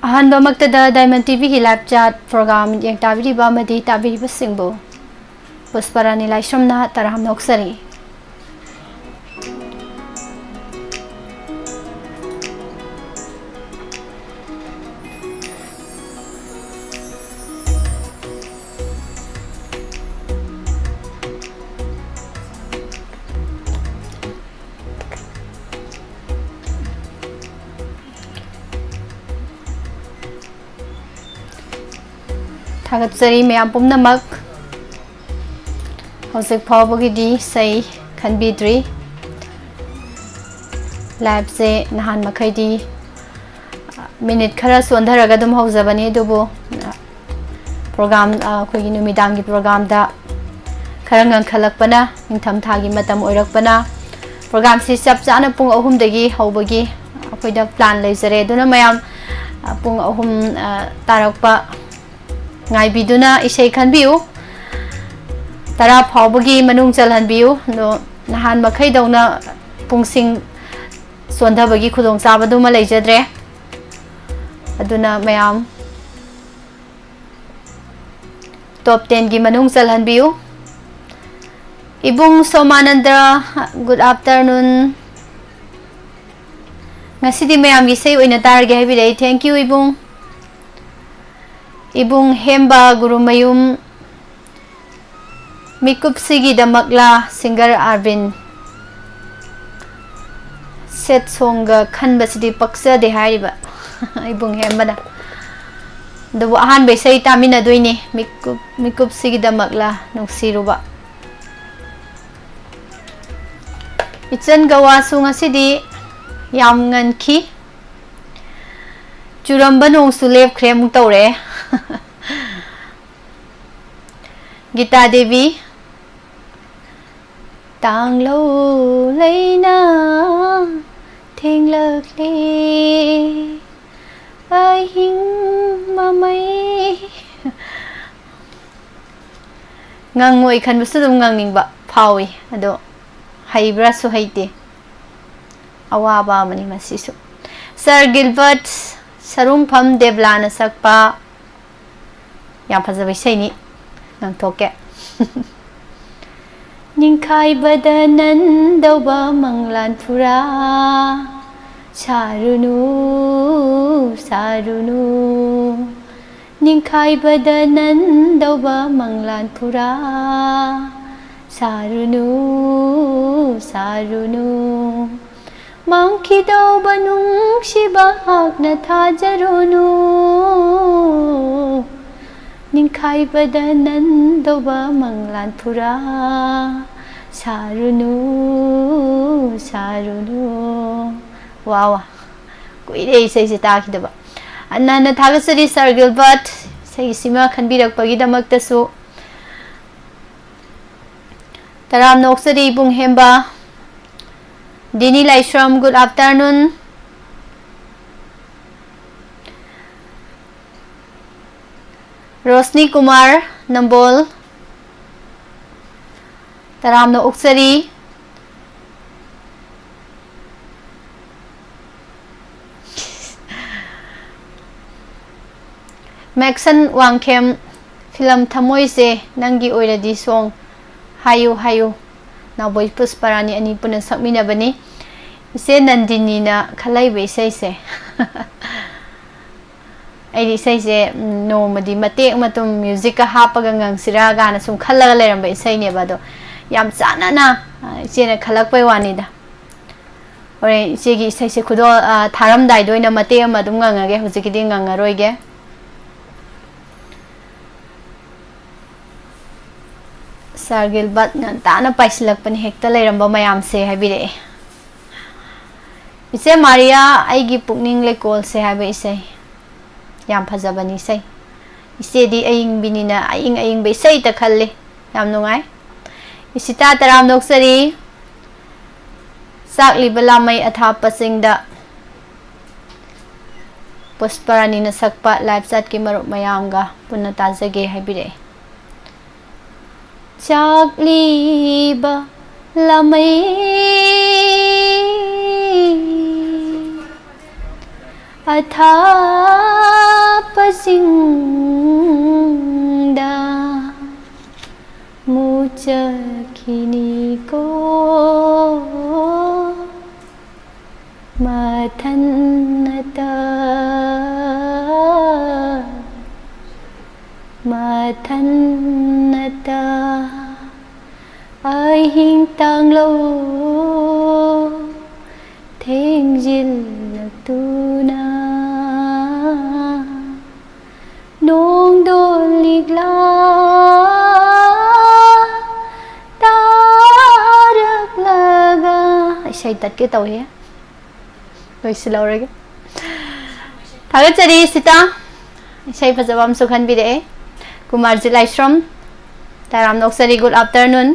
अहनबमक्तदा diamond TV की live chat programme Young ताबिरिबा मदी ताबिरिबा सिंगबो Pushparani लाइश्रमना तराम नोक्सरी थागतसरी ma'am पुमनमक हौजिक फावबगिदी सै खनबिद्री लाइव से नहान मखैदी मिनिट खरा सोंधरगा दुम हौजबनी दुबो प्रोग्राम अखोगी नुमिदांगी प्रोग्राम दा खरा ngangkhalakpana ningtham thagi matam oirakpana program si chap chana pung ahum dagi hobagi akoida plan leizare duna mayam pung ahum tarakpa ngai biduna isai khanbiu tara phawbagi manung chalhanbiu no nahan makhai dauna pungsing sondhabagi khudong chabadu ma leijadre aduna mayam top 10 gi manung chalhanbiu ibung Somanandra good afternoon ngasidi mayam gi sei oina targe habi thank you ibung Hemba Gurumayum Mikup Sigi Damakla singer Arvin set songa khanbasidi paksa de hariba ibung Hemba da do ahan be sei tamina doini Mikup Sigi Damakla nuksiruba Itchen gawa sunga sidi yam nganki churamba nong sulep krem tawre Gita Devi tang lâu leina theng lak le ai hing ma mai ngang ngoi khan bu sudum ngang ning ba phawi ado haibra su haite awa ba mani masisu Sir Gilbert Sarumpham Devlana sakpa yam phajabei saini nang thoke ningkhai badanan dauba manglan pura sarunu sarunu ningkhai badanan dauba manglan pura sarunu sarunu Mangki daw banung sibahag na thajarunu Ningkhai badanan daw ba manglan pura Sarunu sarunu Wow kuire isay si takidaba Anna thagasari Sir Gilbert sa isima khanbirak pagidamagtasu Taram noksari ibung Hemba Dini Laishram, good afternoon. Rosni Kumar, Nambol. Taramno Uksari. Maxon Wangkem, film Thamoy se Nangi Oiradi song Hayu Hayu. Now boy Pusparani ani punan sakmina bani ise Nandini na khalai be sai se ai sai se no madi mate matum music ka hapaga ngang sira ga na sum khalaga leram be sai ne bado yam chana na ise na khalak pai wani da ore ise gi sai se khudo tharam dai doina mate ma dum ngang ge hujiki di ngang roi ge Sir Gilbert ngan tana paisilak pani hekta leiramba mayam se habire ise Maria aigi pukning lekol se habi ise yam phajabani sai ise di aing binina aing be sai ta khalle yam nungai isita taram noksari sakli balamai atha pasingda Pusparani na sakpa live chat ki marup mayam ga punna tajage habire Chakliba lamai ꯑꯊꯥꯞꯄꯁꯤꯡꯗ ꯃꯨꯠꯆꯈꯤꯅꯤꯀꯣ ꯃꯊꯟꯇ ꯃꯊꯟꯇ ꯑꯍꯤꯡ ꯇꯥꯡꯂꯧ ꯊꯦꯡꯖꯤꯜꯂꯛꯇꯨꯅ ꯅꯣꯡꯗꯣꯟ ꯂꯤꯛꯂꯥ ꯇꯥꯔꯛꯂꯒ ꯏꯁꯩ ꯇꯠꯀꯦ ꯇꯧꯋꯦ ꯂꯣꯏꯁꯤꯜꯍꯧꯔꯒꯦ ꯊꯥꯒꯠꯆꯔꯤ ꯁꯤꯇꯥ ꯏꯁꯩ ꯐꯖꯕ ꯑꯃꯁꯨ ꯈꯟꯕꯤꯔꯛꯑꯦ ꯀꯨꯃꯥꯔꯖꯤꯠ ꯂꯥꯏꯁ꯭ꯔꯝ ꯇꯔꯥꯝ ꯅꯣꯛꯆꯔꯤ ꯒꯨꯗ ꯑꯥꯐꯇꯔꯅꯨꯟ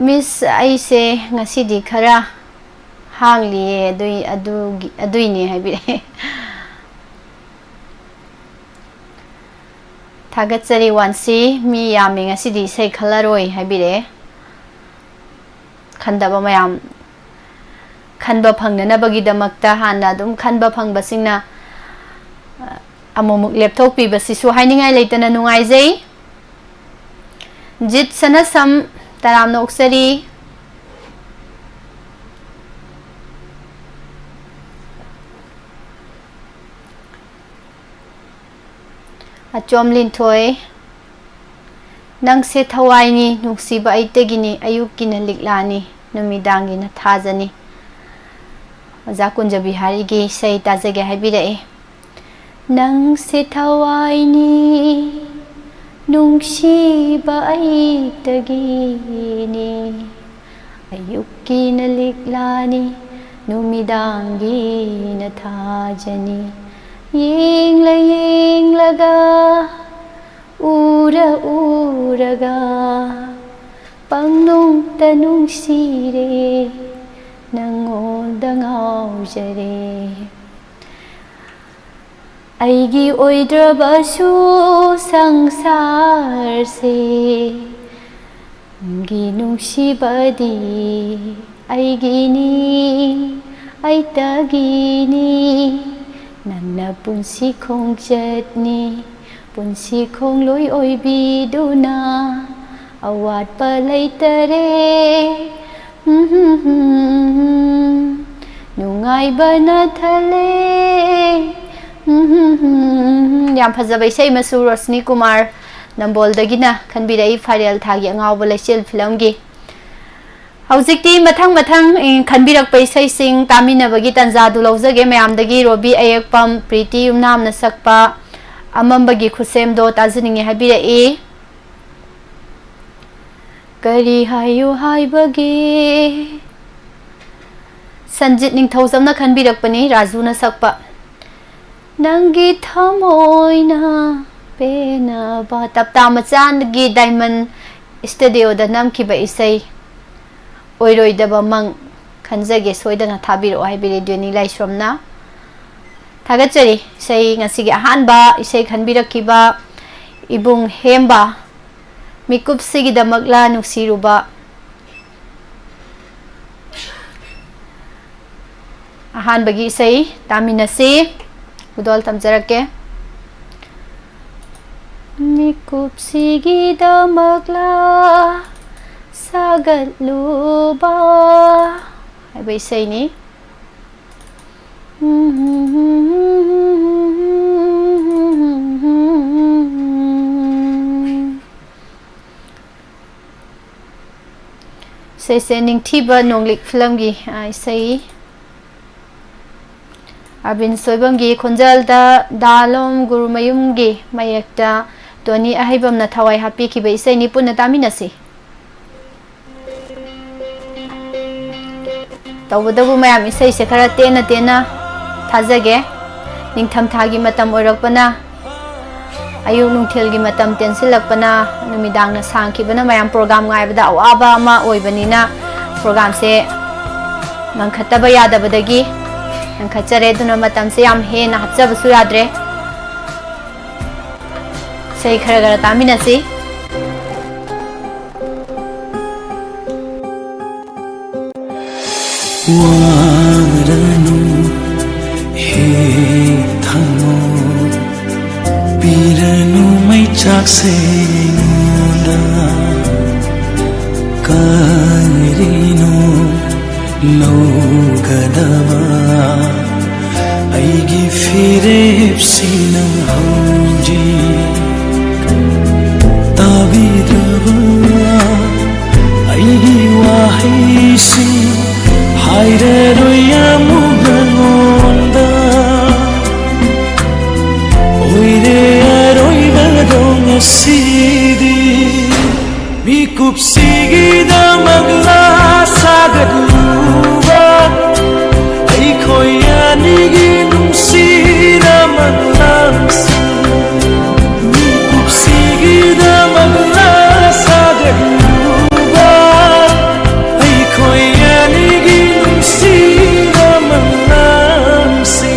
ꯃꯤꯁ ꯑꯩꯁꯦ ꯉꯁꯤꯗꯤ ꯈꯔ ꯍꯥꯡꯂꯤꯌꯦ ꯑꯗꯨꯏꯅꯦ ꯍꯥꯏꯕꯤꯔꯛꯑꯦ ꯊꯥꯒꯠꯆꯔꯤ ꯋꯥꯟꯁꯤ ꯃꯤ ꯌꯥꯝꯃꯤ ꯉꯁꯤꯗꯤ ꯏꯁꯩ ꯈꯜꯂꯔꯣꯏ ꯍꯥꯏꯕꯤꯔꯛꯑꯦ ꯈꯟꯗꯕ ꯃꯌꯥꯝ ꯈꯟꯕ ꯐꯪꯅꯅꯕꯒꯤꯗꯃꯛꯇ ꯍꯥꯟꯅ ꯑꯗꯨꯝ ꯈꯟꯕ ꯐꯪꯕꯁꯤꯡꯅ ꯑꯃꯨꯛꯃꯨꯛ ꯂꯦꯞꯊꯣꯛꯄꯤꯕꯁꯤꯁꯨ ꯍꯥꯏꯅꯤꯡꯉꯥꯏ ꯂꯩꯇꯅ ꯅꯨꯡꯉꯥꯏꯖꯩ ꯖꯤꯠ ꯁꯅꯁꯝ ꯇꯔꯥꯝꯅ ꯑꯣꯛꯆꯔꯤ ꯑꯆꯣꯝ ꯂꯤꯟꯊꯣꯏ ꯅꯪꯁꯦ ꯊꯋꯥꯏꯅꯤ ꯅꯨꯡꯁꯤꯕ ꯑꯩꯇꯒꯤꯅꯤ ꯑꯌꯨꯛꯀꯤꯅ ꯂꯤꯛꯂꯥꯅꯤ ꯅꯨꯃꯤꯗꯥꯡꯒꯤꯅ ꯊꯥꯖꯅꯤ ꯑꯣꯖꯥ ꯀꯨꯟꯖꯕꯤꯍꯥꯔꯤꯒꯤ ꯏꯁꯩ ꯇꯥꯖꯒꯦ ꯍꯥꯏꯕꯤꯔꯛꯑꯦ ꯅꯪꯁꯦ ꯊꯋꯥꯏꯅꯤ ꯅꯨꯡꯁꯤꯕ ꯑꯩꯇꯒꯤꯅꯤ ꯑꯌꯨꯛꯀꯤꯅ ꯂꯤꯛꯂꯥꯅꯤ ꯅꯨꯃꯤꯗꯥꯡꯒꯤꯅ ꯊꯥꯖꯅꯤ ꯌꯦꯡꯂꯒ ꯎꯔꯒ ꯄꯪꯅꯨꯡꯇ ꯅꯨꯡꯁꯤꯔꯦ ꯅꯪꯉꯣꯟꯗ ꯉꯥꯎꯖꯔꯦ ꯑꯩꯒꯤ ꯑꯣꯏꯗ꯭ꯔꯕꯁꯨ ꯁꯪꯁꯥꯔꯁꯦ ꯅꯪꯒꯤ ꯅꯨꯡꯁꯤꯕꯗꯤ ꯑꯩꯒꯤꯅꯤ ꯑꯩꯇꯒꯤꯅꯤ ꯅꯪꯅ ꯄꯨꯟꯁꯤ ꯈꯣꯡꯆꯠꯅꯤ ꯄꯨꯟꯁꯤ ꯈꯣꯡꯂꯣꯏ ꯑꯣꯏꯕꯤꯗꯨꯅ ꯑꯋꯥꯠꯄ ꯂꯩꯇꯔꯦ ꯅꯨꯡꯉꯥꯏꯕꯅ ꯊꯜꯂꯦ ꯌꯥꯝ ꯐꯖꯕ ꯏꯁꯩ ꯃꯁꯨ ꯔꯣꯁꯅꯤ ꯀꯨꯃꯥꯔ ꯅꯝꯕꯣꯜꯗꯒꯤꯅ ꯈꯟꯕꯤꯔꯛꯏ ꯐꯥꯏꯔꯦꯜ ꯊꯥꯒꯤ ꯑꯉꯥꯎꯕ ꯂꯩꯆꯦꯜ ꯐꯤꯂꯝꯒꯤ ꯍꯧꯖꯤꯛꯇꯤ ꯃꯊꯪ ꯈꯟꯕꯤꯔꯛꯄ ꯏꯁꯩꯁꯤꯡ ꯇꯥꯃꯤꯟꯅꯕꯒꯤ ꯇꯟꯖꯥꯗꯨ ꯂꯧꯖꯒꯦ ꯃꯌꯥꯝꯗꯒꯤ ꯔꯣꯕꯤ ꯑꯌꯦꯛꯄꯝ ꯄ꯭ꯔꯤꯇꯤ ꯌꯨꯝꯅꯥꯝꯅ ꯁꯛꯄ ꯑꯃꯝꯕꯒꯤ ꯈꯨꯠꯁꯦꯝꯗꯣ ꯇꯥꯖꯅꯤꯡꯉꯦ ꯍꯥꯏꯕꯤꯔꯛꯏ ꯀꯔꯤ ꯍꯥꯏꯌꯨ ꯍꯥꯏꯕꯒꯦ ꯁꯟꯖꯤꯠ ꯅꯤꯡꯊꯧꯖꯝꯅ ꯈꯟꯕꯤꯔꯛꯄꯅꯤ ꯔꯥꯖꯨꯅ ꯁꯛꯄ ꯅꯪꯒꯤ ꯊꯃꯣꯏꯅ ꯄꯦꯟꯅꯕ ꯇꯞꯇꯥ ꯃꯆꯥꯒꯤ ꯗꯥꯏꯃꯟ ꯁ꯭ꯇꯨꯗꯤꯑꯣꯗ ꯅꯝꯈꯤꯕ ꯏꯁꯩ ꯑꯣꯏꯔꯣꯏꯗꯕ ꯃꯪ ꯈꯟꯖꯒꯦ ꯁꯣꯏꯗꯅ ꯊꯥꯕꯤꯔꯛꯑꯣ ꯍꯥꯏꯕꯤꯔꯦ ꯗ꯭ꯌꯨꯅꯤ ꯂꯥꯏꯁ꯭ꯔꯝꯅ ꯊꯥꯒꯠꯆꯔꯤ ꯏꯁꯩ ꯉꯁꯤꯒꯤ ꯑꯍꯥꯟꯕ ꯏꯁꯩ ꯈꯟꯕꯤꯔꯛꯈꯤꯕ ꯏꯕꯨꯡ ꯍꯦꯝꯕ ꯃꯤꯀꯨꯞꯁꯤꯒꯤꯗꯃꯛꯂ ꯅꯨꯡꯁꯤꯔꯨꯕ ꯑꯍꯥꯟꯕꯒꯤ ꯏꯁꯩ ꯇꯥꯃꯤꯟꯅꯁꯤ ꯈꯨꯗꯣꯜ ꯇꯝꯖꯔꯛꯀꯦ ꯃꯤꯀꯨꯞꯁꯤꯒꯤꯗꯃꯛꯂ 사갈루바 하이브 이세이니 이세이 닝티바 농릭 필름기 이세이 아빈 소이범기 콘잘다 달롬 구루마윰기 마이액다 또니 아하이범나 타와이 하피키베 이세이니 푸나 따미나시 तौबदबु मयाम इसे से खरा तेना तेना थाजगे निंगथम थागी मतम ओरकपना अयुक नुंथेलगी मतम तेंसिलकपना नुमिदांगना सांखिबना मयाम प्रोग्राम गायबदा अवाबा अमा ओइबनिना प्रोग्राम से नंखतबा यादबदगी नंखचरे दुना मतम से याम हेना हप्चबसु याद्रे सही खरा खरा तामिनसी waranu he thamo piranu mai chak se ngonda karino no gadava aigi firep sina hauji tavidava aigi wahisi haire roya muganonda oire aroi badong sidi mikup sigida magla sagadluba ai khoya nigi nungsira maglansi mikup sigida magla sagadluba ai khoya nigi nungsira maglansi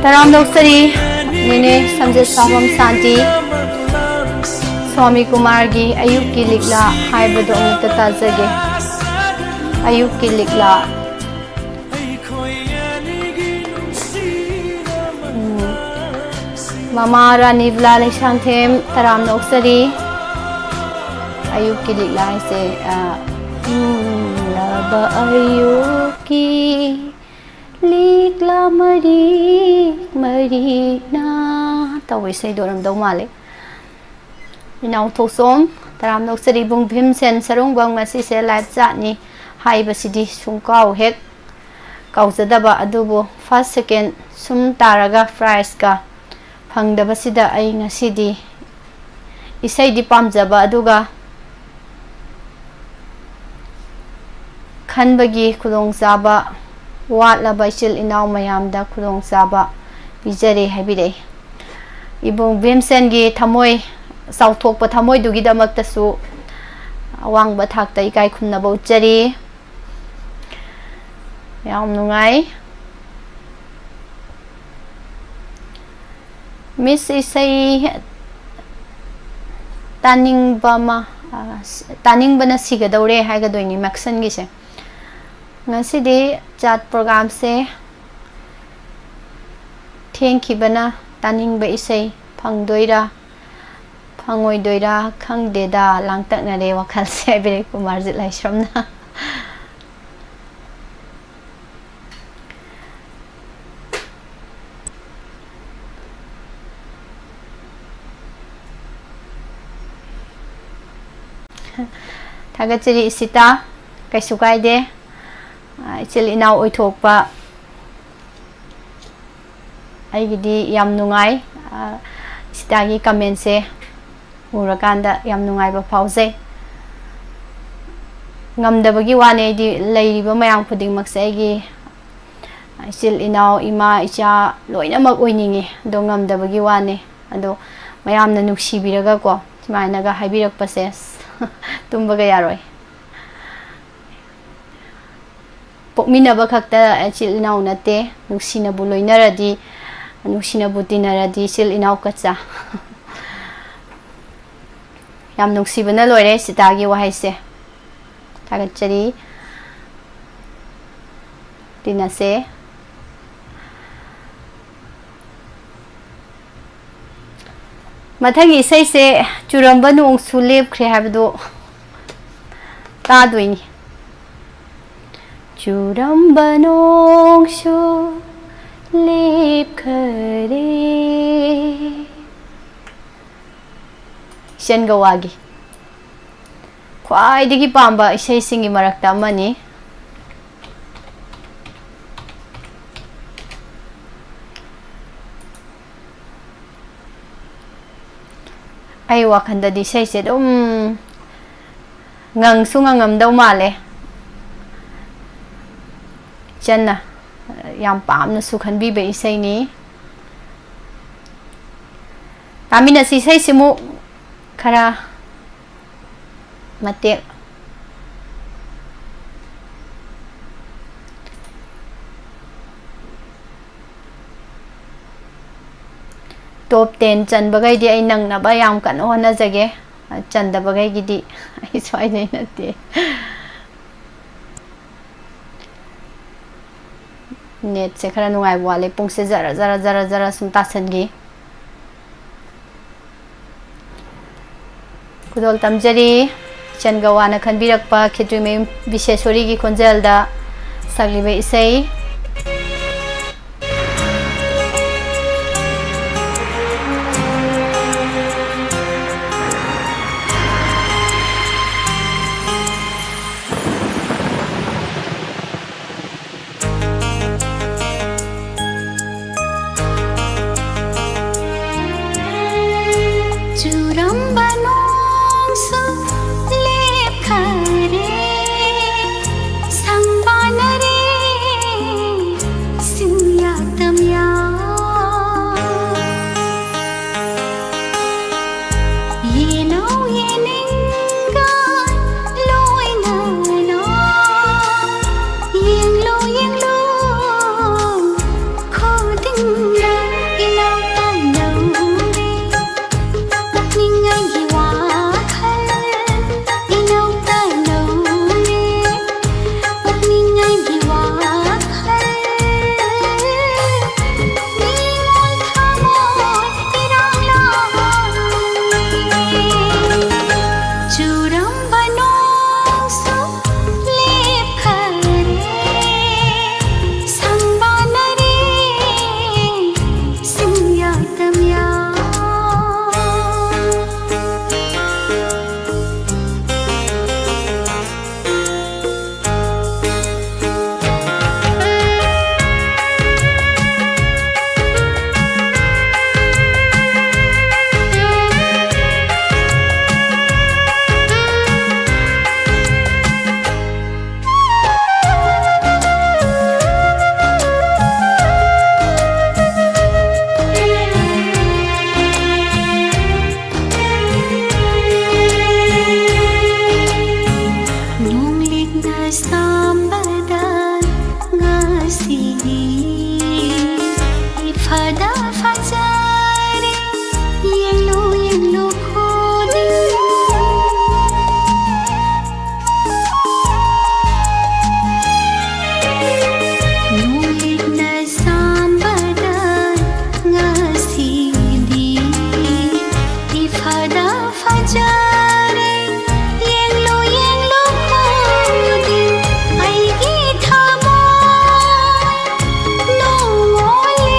Taram Doksari, Nene Samjit Savam Santi, Swami Kumargi Ayukki Likla haibado amukta tajage. Ayukki Likla. Mama Rani Vla Laisanthem Taram Noksari Ayukki Likla se Laba Ayukki Likla Mari na Tawi say doram daw mali. Inaw Tosom Taram Noksari Bung Bhimsen Sarung Bang Masi se live chat ni Hai Basidi Sungkaw Hek Kauzadaba Adubo first second Sum Taraga Price ka Phangdabasida ay ngasidi isay di pamjaba aduga khanbagi khulong zaba watlaba isil inaw mayamda khulong zaba bijare habire ibong Bhimsen gi thamoi sauthokpa thamoi dugi damakta su awangba thakta ikai khumna bauchari yam nungai Miss isay taning bama taning bana sigadawre haigadoini maxan gise ngasidi chat program se thenki bana taning ba isay phangdoira phangoidoira khangdeda langtakna re wakhal se bere Kumar Jit Laisramna Thagachari isita kaisu kaide ichil inaw oithokpa aigidi yam nungai sitagi comment se urakanda yam nungai ba phauze ngamdabagi wane di leiriba mayam khuding makse agi ichil inaw ima icha loina mak oiningi do ngamdabagi wane ado mayamna nuksibiraga ko simainaga haibirak pase tumbaga yaroi pokminaba khakta chil inaw nate nuksina bu loinaradi nuksina bu tinaradi chil inaw kacha yam nuksibana loire sitagi wahaise thagachari tinase Mathagi isay se churamba nung sulip khre habdo tadoini churamba nung sulip khare Shen Gawagi khwaidagi pamba isay singi marakta amani ay wakanda di say se ngang sungangam daw male channa yam pam na sukhan bi be isay ni tamina si say simu khara mate top 10 chan bagai di ay nang naba yam kan hona jage chan da bagai gidi ai swai nei nate net se khara nungai wale pung se zara sum ta san gi kudol tamjari chan gawana khan birakpa khitri me bisheshwari gi khonjal da saglibe isai ꯉꯁꯤꯗꯤ ꯏꯐꯗ ꯐꯖꯔꯦ ꯌꯦꯡꯂꯨ ꯌꯦꯡꯂꯨ ꯈꯨꯗꯤꯡ ꯅꯨꯃꯤꯠꯅ ꯁꯥꯝꯕꯗ ꯉꯁꯤꯗꯤ ꯏꯐꯗ ꯐꯖꯔꯦ ꯌꯦꯡꯂꯨ ꯌꯦꯡꯂꯨ ꯈꯨꯗꯤꯡ ꯑꯩꯒꯤ ꯊꯃꯣꯏ ꯅꯣꯡꯑꯣꯜꯂꯦ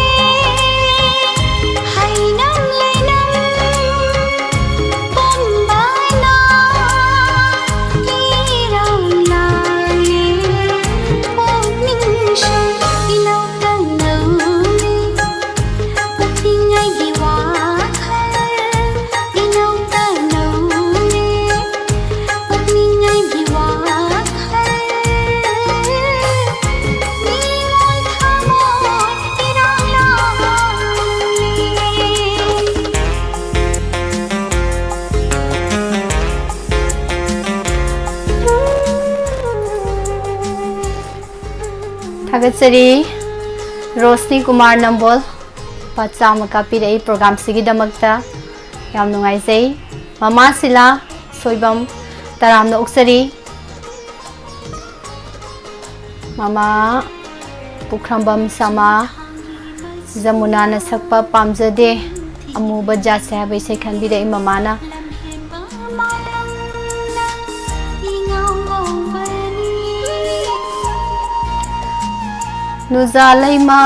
ꯍꯩꯅꯝ ꯂꯩꯅꯝ ꯄꯨꯝꯕꯅ ꯏꯔꯥꯎ ꯂꯥꯡꯉꯦ ꯄꯨꯛꯅꯤꯡꯁꯨ ꯏꯂꯧ ꯇꯧꯅꯧꯔꯦ ꯄꯨꯛꯅꯤꯡ ꯑꯩꯒꯤ ꯋꯥꯈꯜ ꯏꯂꯧ ꯇꯧꯅꯧꯔꯦ ꯄꯨꯛꯅꯤꯡ ꯑꯩꯒꯤ ꯋꯥꯈꯜ ꯅꯤꯉꯣꯜ ꯊꯃꯣꯏ ꯏꯔꯥꯎ ꯂꯥꯡꯉꯦ थागतसरी रोशनी कुमार नंबोल पाचामा कापीरई प्रोग्राम सिगिदमक्ता याम नुंगाइजै ममा सिला सोइबम तरामना उक्सरी ममा पुखरंबम समा जमुना न सकपा पामजदे अमुबा जासे हाबै से खनबिरई ममाना नुजालैमा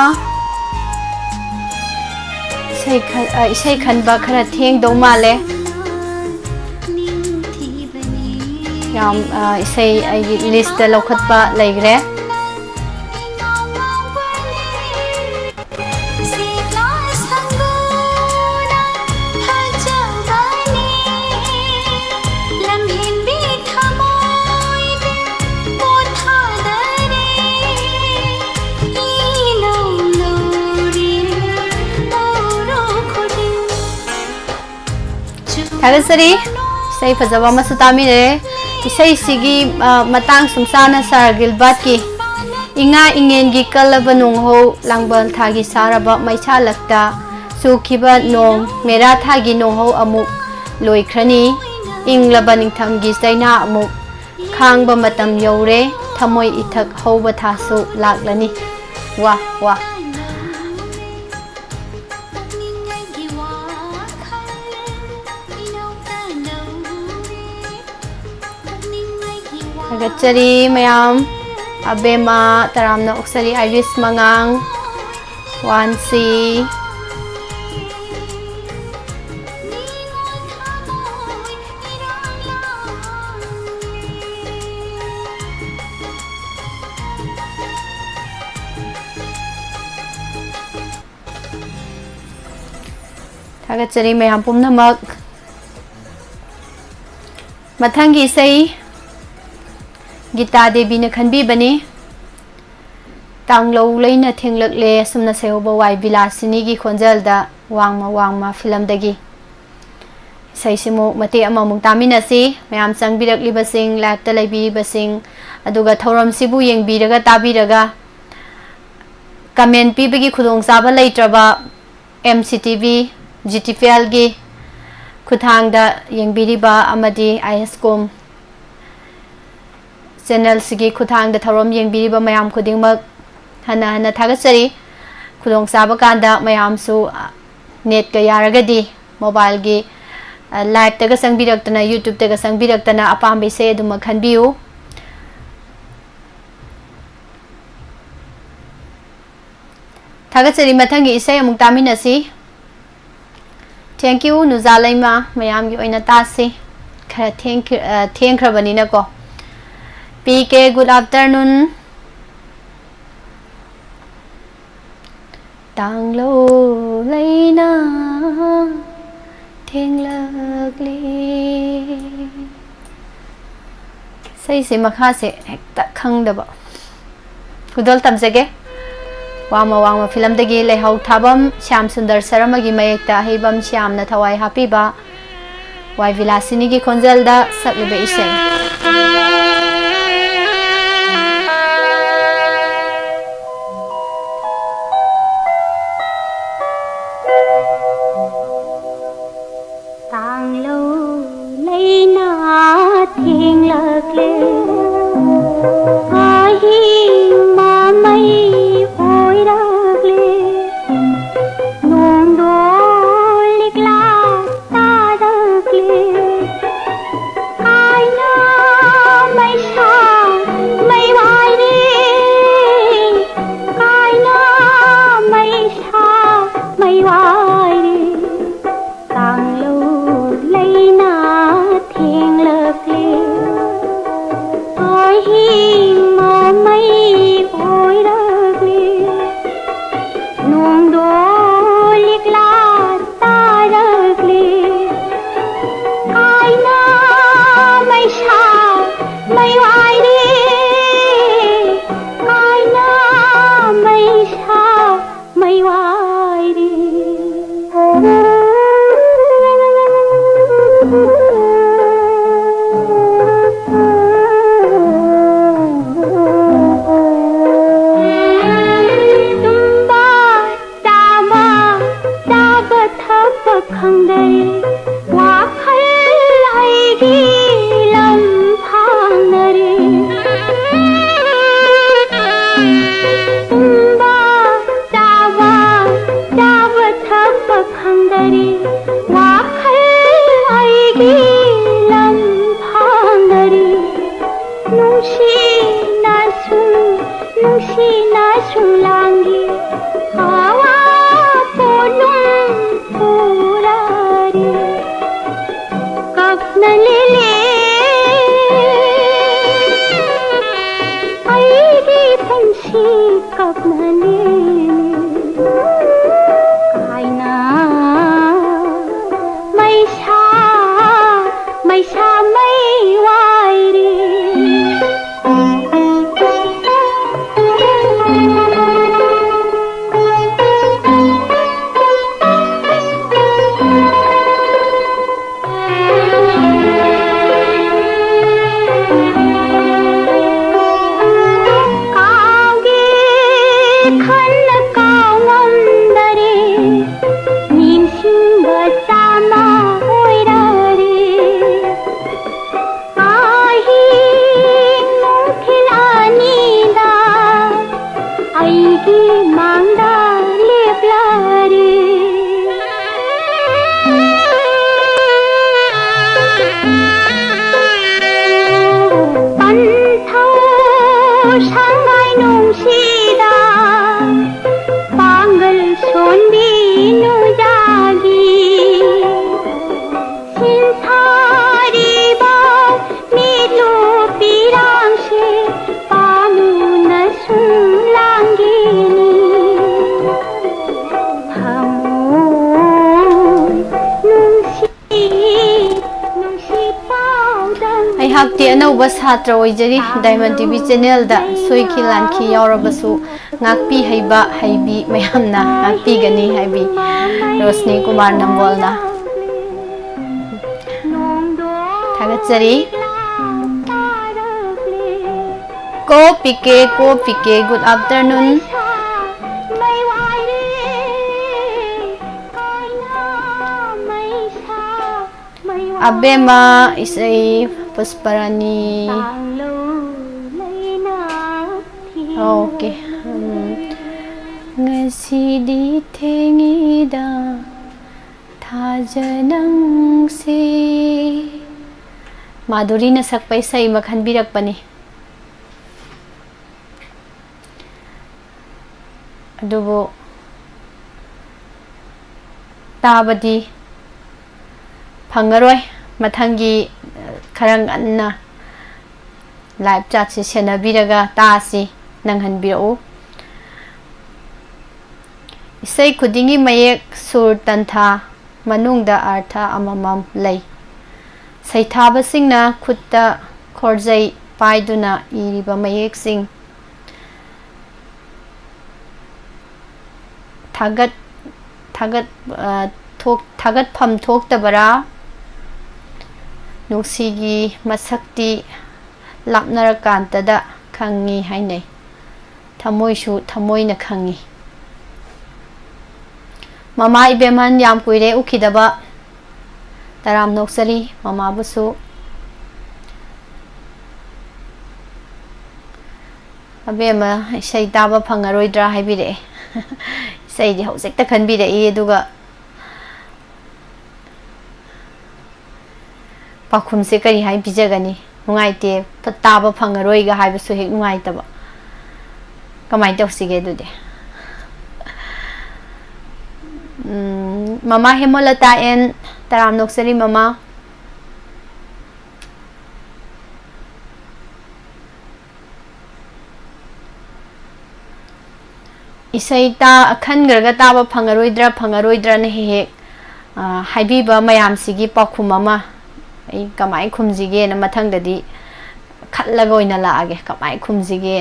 इसै खनबा खरा थेंदौ माले याम इसै आइगी लिस्ट लौखतपा लैग्रे थागतसरी इसै फजबा मसु तामिरे इसै सिगी मतंग सुमसाना सारगिल बात की इंगा इंगेन गी कलब नोंहो लांगबल थागी सारबा मैछा लक्ता सुखिबा नोंग मेरा थागी नोंहो अमुक लोइख्रनी इंगलबा निंगथंगी सैना अमुक खांगबा मतम यौरे थमोय इथक हौबा थासु लाक्लनी वाह वाह थागतसरी मयाम अबेमा तरामना उक्सरी आइरिस मंगांग वानसी थागतसरी मयाम पुमनमक मथंगी सई गीता देवी ने खनबी बने तांगलो लेना थेंगलकले असुमना सेहोबा वाई बिलासिनी की खोंजलदा वांगमा फिल्म दगी सैसिमो मते अममुक तामिनसी मयाम संगबिरकलिबसिंग लाइव लैबिबसिंग अदुगा थौरमसिबु येंगबिरगा ताबिरगा कमेंट पीबगी खुदोंगसाबा लैत्रबा MCTV GTPL गी खुथांगदा येंगबिरिबा अमदी ISCOM चैनल सिगी खुथांगदा थौरम येंगबिरिबा मयाम खुदिंगमक हना हना थागतसरी खुदोंगसाबा कांदा मयामसु नेट का यारगदी मोबाइल गी लाइव तगा संगबिरक्तना YouTube तगा संगबिरक्तना अपाम्बे से अदुम खनबियु थागतसरी मथंगी इसै अमुक तामिनसी थैंक यू नुजालैमा मयाम गी ओइना तासी खरा थेंखरबनिना को PK गुड आफ्टरनून तांगलो लैना थेंगलकले सही से मखा से हेक्ता खंगदबा खुदल तमजगे वामा फिल्म दगी लेहौ थाबम श्याम सुंदर शर्मा की मयेक्ता हेबम श्याम न थवाई हापीबा वाई विलासिनी की खोंजलदा सकलिबे इसै कावंदरे निमसिंग चामा ओइरारे आही मुखिलानीदा आईगी मांगदा लेप्लारे पंथौ सांगाय नंसिदा पांगल सोनबी नुजागी सिंथारी बा मिलु पिरांसे पानु नसुं लांगिनी हमोय नुंसी पाउदं ꯑꯩꯍꯥꯛꯇꯤ ꯑꯅꯧꯕ ꯁꯥꯇ꯭ꯔ ꯑꯣꯏꯖꯔꯤ ꯗꯥꯏꯃꯟ ꯇꯤꯚꯤ ꯆꯦꯅꯦꯜꯗ ꯁꯣꯏꯈꯤ ꯂꯥꯟꯈꯤ ꯌꯥꯎꯔꯕꯁꯨ ꯉꯥꯛꯄꯤ ꯍꯩꯕ ꯍꯩꯕꯤ ꯃꯌꯥꯝꯅ ꯉꯥꯛꯄꯤꯒꯅꯤ ꯍꯥꯏꯕꯤ ꯔꯣꯁꯅꯤ ꯀꯨꯃꯥꯔ ꯅꯝꯕꯣꯜꯅ ꯊꯥꯒꯠꯆꯔꯤ ꯀꯣ ꯄꯤꯀꯦ ꯒꯨꯗ ꯑꯥꯐꯇꯔꯅꯨꯟ ꯑꯕꯦꯝꯃ ꯏꯁꯩ ꯄꯨꯁꯄꯔꯥꯅꯤ okay ngasi thengida thajanang se madhuri na sakpai sai makhan birakpani adubo tabadi phangaroi mathangi kharang anna live chat se senabiraga taasi nanghanbirau isai khudingi mayek sur tantha manungda artha amamam lei saithaba singna khutta khorjai paiduna iriba mayek sing thagat pham thoktabara nuksigi masakti lapnarakantada khangi hainai thamoishu thamoina khangi mama ibeman yam kuire ukhidaba taram noksari mama busu abema isai taba phangaroidra haibire isai di hojekta khanbire eduga pakhum se kari hai bijagani nungaite taba phangaroiga haibasu hek nungaitaba kamai tawsige dude mama hemolata en taram noksari mama isai ta akhan garga taba phangaroidra na he haibiba mayam sigi pakhum mama ai kamai khumjige na mathang dadi khallaga oina laage kamai khumjige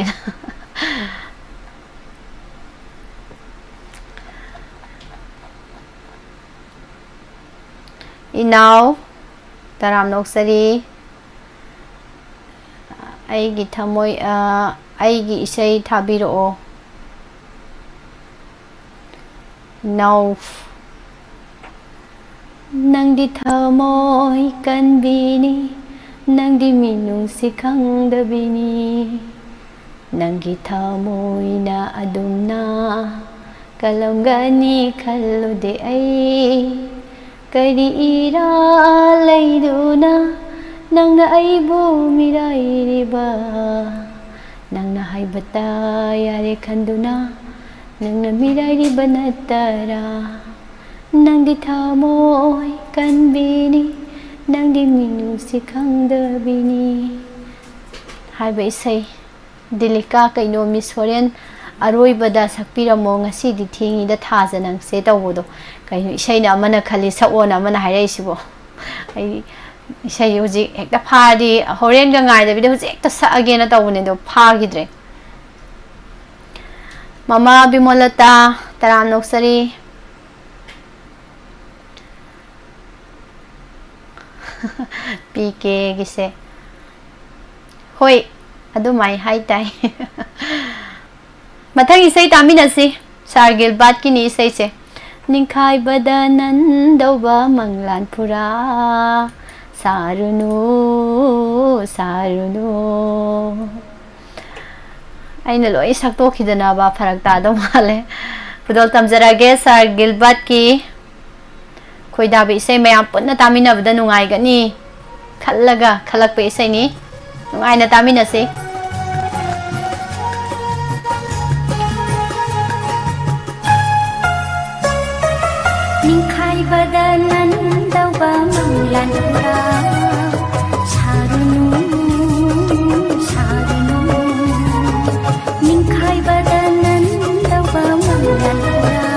inau taram noksari aigi thamoi aigi isai thabiro now nangdi thamoi kanbini nangdi minung sikhang dabini nanggi thamoi na adumna kalamgani khallude ai kari ira laiduna nangna aibu mirairiba nangna haibata yare khanduna nangna mirairiba natara nangdi thamoi kanbini nangdi minu sikhangdabini haiba isai dilika kaino miss horen aroibada sakpiramo ngasi di thingi da thajanang se tawbodo kaino isai na amana khali saona amana hairaisibo ai isai hoji ekta phadi horen ga ngai da bide hoji ekta sa again na tawbone do phagidre mama bimolata taram noksari PK gise hoi adu mai hai tai mathang isai taminasi Sar Gilbert ki ni isai se Ningkai bada nandauba manglan pura Sarunu Sarunu Aina loi sakto khidana ba pharak ta do male Pudol tamjarage Sar Gilbert ki Khoida bi isai mayam punna tamina bada nungai ga ni khallaga khalak pe isai ni nungai na tamina se Ningkai bada nandauba manglan pura Sarunu Sarunu Ningkai bada nandauba manglan pura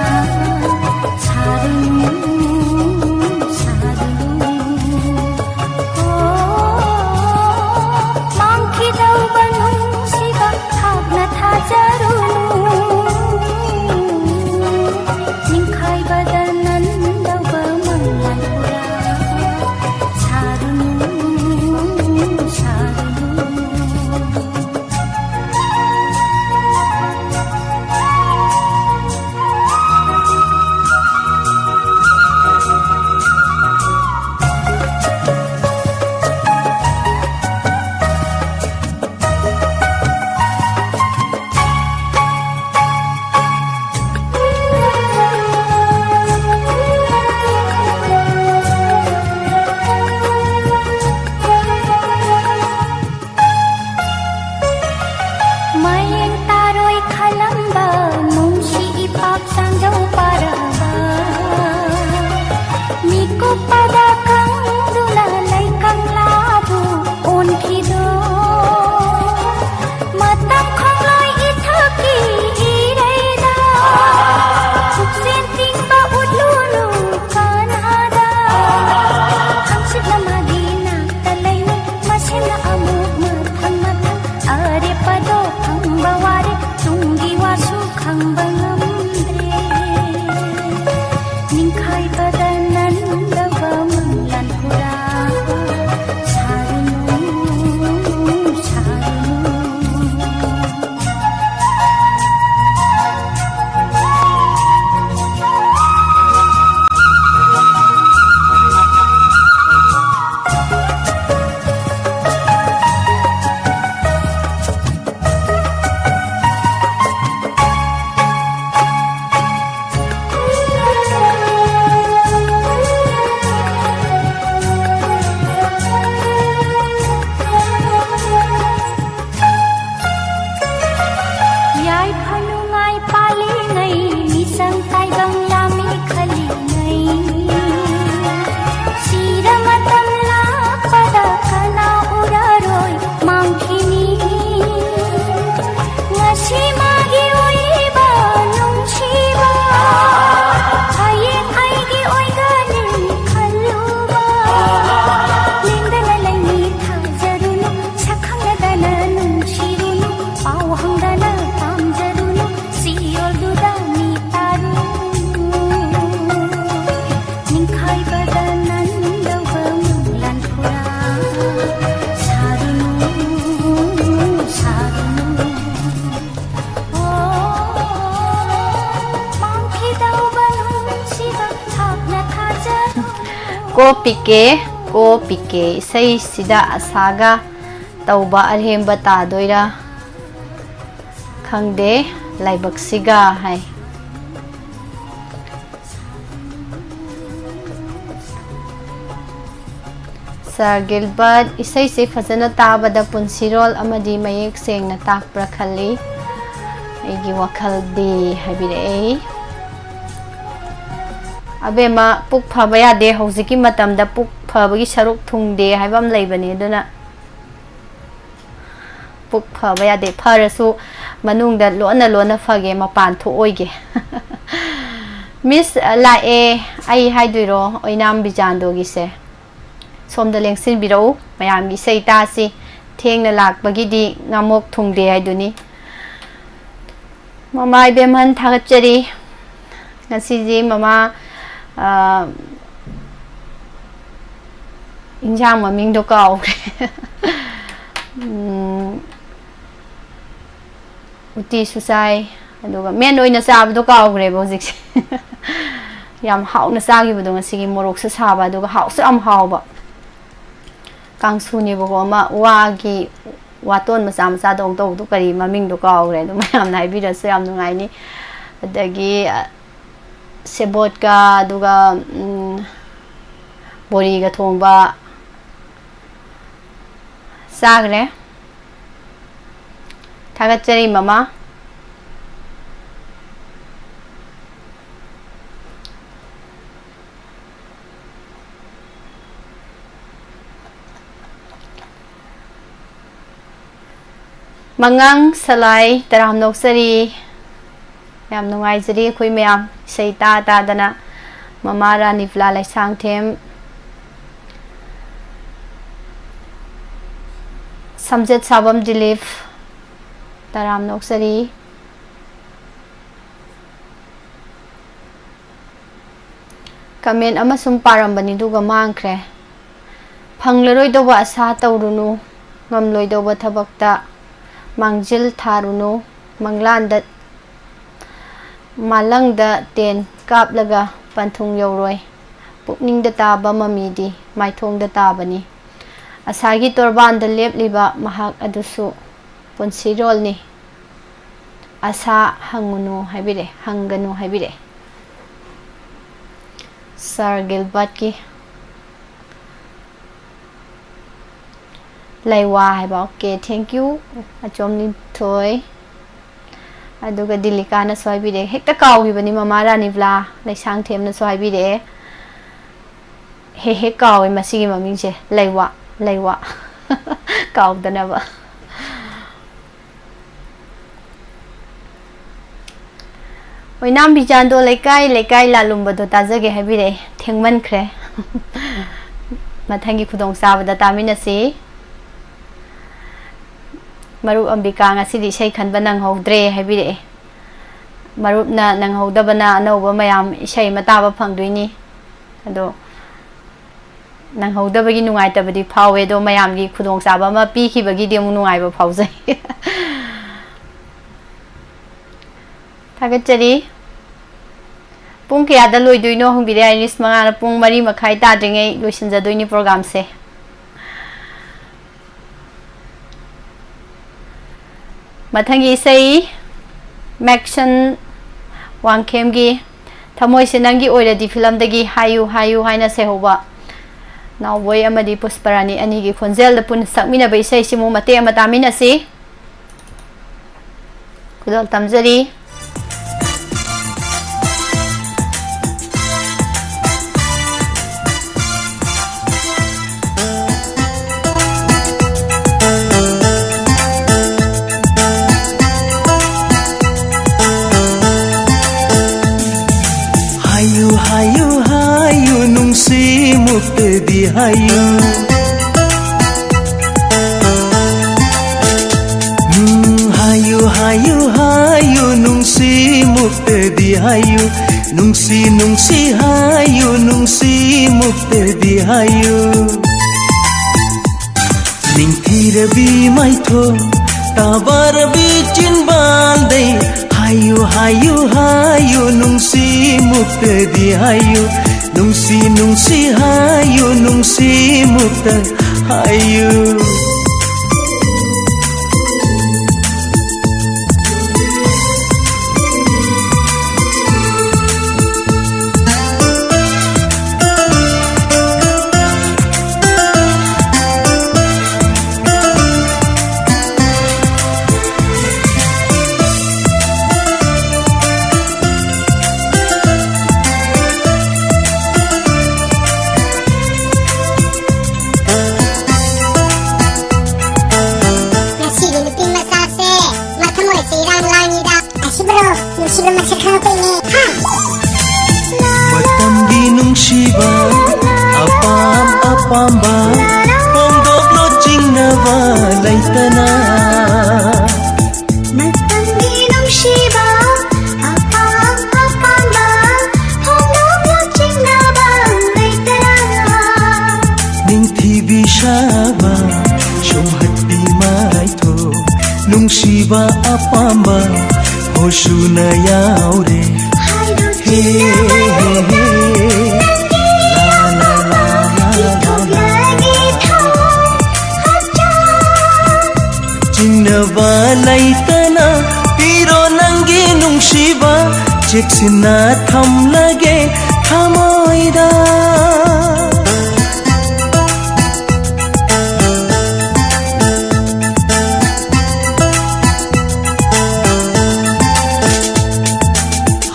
Sarunu Sarunu Oh Mangki dauba nungsiba Hapna thajarunu Ningkai bada nandauba manglan pura Sarunu Sarunu Mayang taroy kalamba Mungsi ipak sanjau paraba Miko pada kang dulalay kang labu On kido Matang kong loy ithaki irayda Tuksin ting ba udlulu kanada Hangsit na madina talay ni Masin na amuk matang matang Are pado kang bawari tunggi wasu kang bangamdre Ningkai bada nandauba manglan pura Sarunu Sarunu Yai phanungai pali ngai Nisang tai bang lami khali ngai Sira matam la pada kana uraroi mangkini Ngasi magi oi ba nungchiba Ayeng aigi oi gani khaluba Lindana lai ni thajarunu Sakhang dana nungshirunu Pau hangdana tamjarunu Siol duda ni taru Ningkai bada nandauba manglan pura Sarunu Sarunu Oh Mangki dauba nungsiba Hapna thajarunu Ko pike isai sida asaga tauba arhemba tadoira khangde laibak siga hai Sar Gilbert isai se fazana tabada punsirol amadi mayek sengna takpra khali aigi wakhal di habire abema puk phaba yade hojiki matamda puk phabagi saruk thungde haibam leibani duna puk phaba yade pharasu manungda lona phage mapan tho oige Miss lae ai haiduiro oinam bijando gi se somda lengsin biro mayam gi seita si thengna lakbagi di ngamok thungde haiduni mama ibeman thagachari ngasiji mama injang maming do kaw uti susai ꯑꯗꯨꯒ ꯃꯦꯟ ꯑꯣꯏꯅ ꯆꯥꯕꯗꯣ ꯀꯥꯎꯈ꯭ꯔꯦꯕ ꯍꯧꯖꯤꯛꯁꯦ ꯌꯥꯝ ꯍꯥꯎꯅ ꯆꯥꯈꯤꯕꯗꯣ ꯉꯁꯤꯒꯤ ꯃꯣꯔꯣꯛꯁꯨ ꯁꯥꯕ ꯑꯗꯨꯒ ꯍꯥꯎꯁꯨ ꯌꯥꯝ ꯍꯥꯎꯕ ꯀꯥꯡꯁꯨꯅꯦꯕꯀꯣ ꯑꯃ ꯋꯥꯒꯤ ꯋꯥꯇꯣꯟ ꯃꯆꯥ ꯃꯆꯥꯗꯧ ꯇꯧꯕꯗꯣ ꯀꯔꯤ ꯃꯃꯤꯡꯗꯣ ꯀꯥꯎꯈ꯭ꯔꯦ ꯑꯗꯨ ꯃꯌꯥꯝꯅ ꯍꯥꯏꯕꯤꯔꯁꯨ ꯌꯥꯝ ꯅꯨꯡꯉꯥꯏꯅꯤ ꯑꯗꯒꯤ ꯁꯦꯕꯣꯠꯀ ꯑꯗꯨꯒ ꯕꯣꯔꯤꯒ ꯊꯣꯡꯕ ꯆꯥꯈ꯭ꯔꯦ ꯊꯥꯒꯠꯆꯔꯤ ꯃꯃꯥ ꯃꯉꯥꯡ ꯁꯂꯥꯏ ꯇꯔꯥꯝ ꯅꯣꯛꯆꯔꯤ ꯌꯥꯝ ꯅꯨꯡꯉꯥꯏꯖꯔꯤ ꯑꯩꯈꯣꯏ ꯃꯌꯥꯝ ꯏꯁꯩ ꯇꯥꯗꯅ ꯃꯃꯥ ꯔꯥꯅꯤꯕꯂꯥ ꯂꯩꯁꯥꯡꯊꯦꯝ ꯁꯝꯖꯦꯠ ꯁꯥꯕꯝ ꯗꯤꯂꯤꯞ ꯇꯔꯥꯝ ꯅꯣꯛꯆꯔꯤ ꯀꯃꯦꯟ ꯑꯃ ꯁꯨꯝ ꯄꯥꯔꯝꯕꯅꯤ ꯑꯗꯨꯒ ꯃꯥꯡꯈ꯭ꯔꯦ ꯐꯪꯂꯔꯣꯏꯗꯧꯕ ꯑꯁꯥ ꯇꯧꯔꯨꯅꯨ ꯉꯝꯂꯣꯏꯗꯧꯕ ꯊꯕꯛꯇ ꯃꯥꯡꯖꯤꯜ ꯊꯥꯔꯨꯅꯨ ꯃꯪꯂꯥꯟꯗ ꯃꯥꯂꯪꯗ ꯇꯦꯟ ꯀꯥꯞꯂꯒ ꯄꯟꯊꯨꯡ ꯌꯧꯔꯣꯏ ꯄꯨꯛꯅꯤꯡꯗ ꯇꯥꯕ ꯃꯃꯤꯗꯤ ꯃꯥꯏꯊꯣꯡꯗ ꯇꯥꯕꯅꯤ ꯑꯁꯥꯒꯤ ꯇꯣꯔꯕꯥꯟꯗ ꯂꯦꯞꯂꯤꯕ ꯃꯍꯥꯛ ꯑꯗꯨꯁꯨ ꯄꯨꯟꯁꯤꯔꯣꯜꯅꯤ ꯑꯁꯥ ꯍꯪꯒꯅꯨ ꯍꯥꯏꯕꯤꯔꯛꯑꯦ ꯁꯥꯔ ꯒꯤꯜꯕꯔꯠꯀꯤ ꯂꯩꯋꯥ ꯍꯥꯏꯕ ꯑꯣꯀꯦ ꯊꯦꯡꯛ ꯌꯨ ꯑꯆꯣꯝ ꯅꯤꯊꯣꯏ ꯑꯗꯨꯒ ꯗꯤꯂꯤꯀꯥꯅꯁꯨ ꯍꯥꯏꯕꯤꯔꯛꯑꯦ ꯍꯦꯛꯇ ꯀꯥꯎꯈꯤꯕꯅꯤ ꯃꯃꯥ ꯔꯥꯅꯤꯕꯂꯥ ꯂꯩꯁꯥꯡꯊꯦꯝꯅꯁꯨ ꯍꯥꯏꯕꯤꯔꯛꯑꯦ ꯍꯦꯛ ꯀꯥꯎꯋꯦ ꯃꯁꯤꯒꯤ ꯃꯃꯤꯡꯁꯦ ꯂꯩꯋꯥ ꯀꯥꯎꯗꯅꯕ ꯑꯣꯏꯅꯥꯝ ꯕꯤꯆꯥꯟꯗꯣ ꯂꯩꯀꯥꯏ ꯂꯥꯂꯨꯝꯕꯗꯣ ꯇꯥꯖꯒꯦ ꯍꯥꯏꯕꯤꯔꯛꯑꯦ ꯊꯦꯡꯃꯟꯈ꯭ꯔꯦ ꯃꯊꯪꯒꯤ ꯈꯨꯗꯣꯡꯆꯥꯕꯗ ꯇꯥꯃꯤꯟꯅꯁꯤ ꯃꯔꯨꯞ ꯑꯝꯕꯤꯀꯥ ꯉꯁꯤꯗꯤ ꯏꯁꯩ ꯈꯟꯕ ꯅꯪꯍꯧꯗ꯭ꯔꯦ ꯍꯥꯏꯕꯤꯔꯛꯑꯦ ꯃꯔꯨꯞꯅ ꯅꯪꯍꯧꯗꯕꯅ ꯑꯅꯧꯕ ꯃꯌꯥꯝ ꯏꯁꯩ ꯑꯃ ꯇꯥꯕ ꯐꯪꯗꯣꯏꯅꯤ ꯑꯗꯣ ꯅꯪꯍꯧꯗꯕꯒꯤ ꯅꯨꯡꯉꯥꯏꯇꯕꯗꯤ ꯐꯥꯎꯋꯦ ꯑꯗꯣ ꯃꯌꯥꯝꯒꯤ ꯈꯨꯗꯣꯡꯆꯥꯕ ꯑꯃ ꯄꯤꯈꯤꯕꯒꯤꯗꯤ ꯑꯃꯨꯛ ꯅꯨꯡꯉꯥꯏꯕ ꯐꯥꯎꯖꯩ ꯊꯥꯒꯠꯆꯔꯤ ꯄꯨꯡ ꯀꯌꯥꯗ ꯂꯣꯏꯗꯣꯏꯅꯣ ꯍꯪꯕꯤꯔꯦ ꯑꯥꯏꯔꯤꯁ ꯃꯉꯥꯅ ꯄꯨꯡ 4:30 ꯇꯥꯗ꯭ꯔꯤꯉꯩ ꯂꯣꯏꯁꯤꯟꯖꯗꯣꯏꯅꯤ ꯄ꯭ꯔꯣꯒꯥꯝꯁꯦ ꯃꯊꯪꯒꯤ ꯏꯁꯩ ꯃꯦꯛꯁꯟ ꯋꯥꯡꯈꯦꯝꯒꯤ ꯊꯃꯣꯏꯁꯦ ꯅꯪꯒꯤ ꯑꯣꯏꯔꯗꯤ ꯐꯤꯂꯝꯗꯒꯤ ꯍꯥꯏꯌꯨ ꯍꯥꯏꯅ ꯁꯩꯍꯧꯕ ꯅꯥꯎꯕꯣꯏ ꯑꯃꯗꯤ ꯄꯨꯁꯄꯔꯥꯅꯤ ꯑꯅꯤꯒꯤ ꯈꯣꯟꯖꯦꯜꯗ ꯄꯨꯟꯅ ꯁꯛꯃꯤꯟꯅꯕ ꯏꯁꯩꯁꯤꯃꯨꯛ ꯃꯇꯦꯛ ꯑꯃ ꯇꯥꯃꯤꯟꯅꯁꯤ ꯈꯨꯗꯣꯜ ꯇꯝꯖꯔꯤ hayu nungsi muktadi hayu hayu nungsi muktadi hayu nungsi hayu nungsi muktadi hayu ningthirabi maitho tabarabi chinbandai hayu nungsi muktadi hayu nungsi hayu nungsi muktadi hayu matamgi nungsiba apamba pondoklo chingnaba laitana matamgi nungsiba apamba pondoklo chingnaba laitana ningthibi shaba shomhatbi maitho nungsiba apamba सुना याउरे हे हे चिन्नवा लैतना पिरो नंगी नुंगशिबा चेक्सिना थमलगे थमोइदा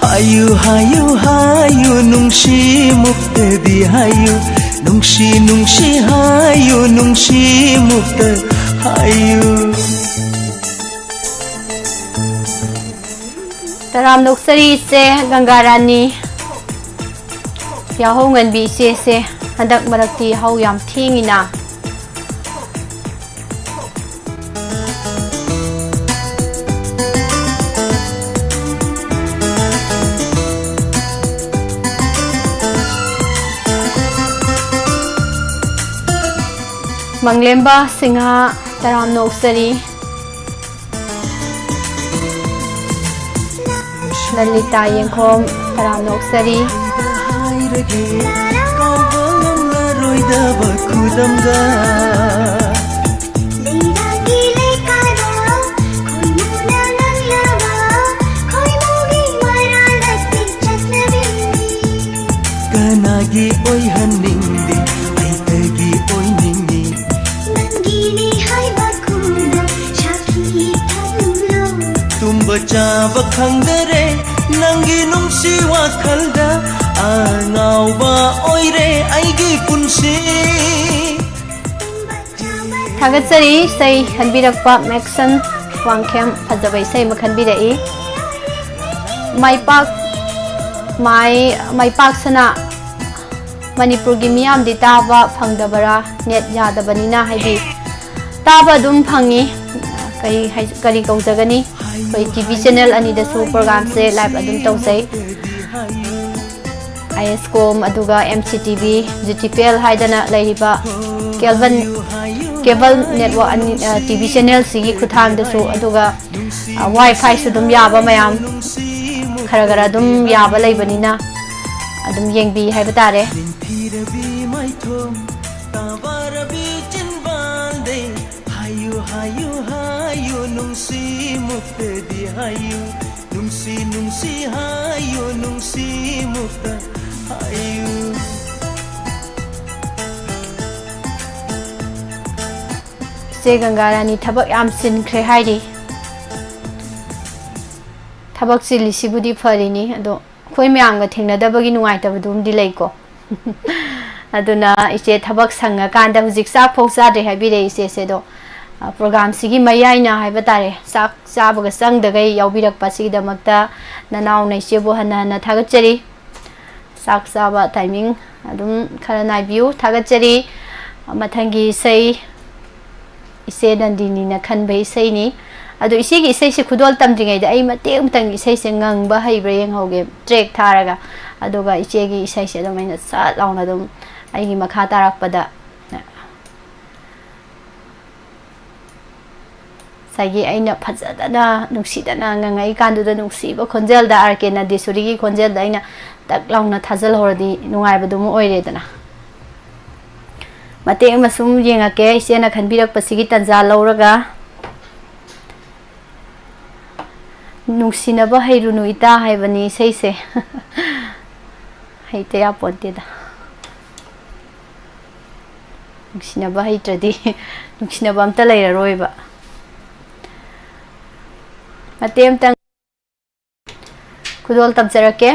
हायु हायु हायु नुंगशी मुक्त दी हायु नुंगशी नुंगशी हायु नुंगशी मुक्त हायु तराम नोक्सरी से गंगा रानी Yahoo ngân से हंदक मरक्ती how याम थेंगिना मंगलेम्बा सिंहा तराम नोक्सरी ललिता येंखोम तराम नोक्सरी कनागी ओय हनिंदी आइतगी ओय निंगी नंगीनी हाय बाकुना शाकी थानुलो तुम बचाव खंगरे नंगी नुंगसी वाखलदा आंगावबा ओयरे आइगी पुंसी थागतसरी सै खनबिरक्पा मैक्सन वांखेम फजबै सै मखनबिरई माइपाक सना मणिपुर की मियाम दी ताबा फंगदबरा नेट यादबनिना हाइदि ताबा दुम फंगी करी कौजगनी कोई टीवी चैनल अनी दसु प्रोग्राम से लाइव अदुम तौसै आईएसकॉम अदुगा एमसीटीवी जीटीपीएल हाइदना लैरिबा केबल नेटवर्क टीवी चैनल सिगी खुथांग दसु अदुगा वाईफाई सुदुम याबा मयाम खरा खरा दुम याबा लैबनिना अदुम येंगबी हाइबा तारे से गंगा रानी थबक याम सिनख्रे हाइदि थबक सिलिसिबुदी फरिनी अदो खोय म्यांगा थेंगनदबगी नुंगाइतबदुमदि लेको अदुना इसे थबक संगा कांदा हुजिक साक फोक जादे हाइबिरे इसे सेदो प्रोग्राम सिगी मयाइना हाइबा तारे साक चाबगा संगदगै याउबिरकपा सिगदमक्ता ननाव नैसेबो हन्ना थागतचरी साक चाबा टाइमिंग अदुम खरा नाइबिउ थागतचरी मथंगी सै इसे नंदिनी खनबे इसैनी अदो इसेगी इसैसे खुदोल तमद्रिङैदा ऐ मतेक मतंग इसैसे ngang हैब्रा येंहौगे ट्रेक थारगा अदुगा इचेगी इसैसे अदुमैना सात लाउना अदुम ऐगी मखा तारकपदा साइगी ऐना फजदना नुक्सीदना ngangai कांदुदा नुक्सीबा खोंजेलदा आरके नदेश्वरीगी खोंजेलदा ऐना तक लाउना थाजल होरदी नुंगाइबदुम ओइरेदना मतेक मसुम येंगाके इसेना खनबिरकपसिगी तंजा लौरगा नुंसीनबा हैरुनु इता हाइबनी सैसे हैते या पोंतेदा नुंसीनबा हैत्रदि नुंसीनबा अमता लैररोइबा मतेम तंग खुदोल तमजरके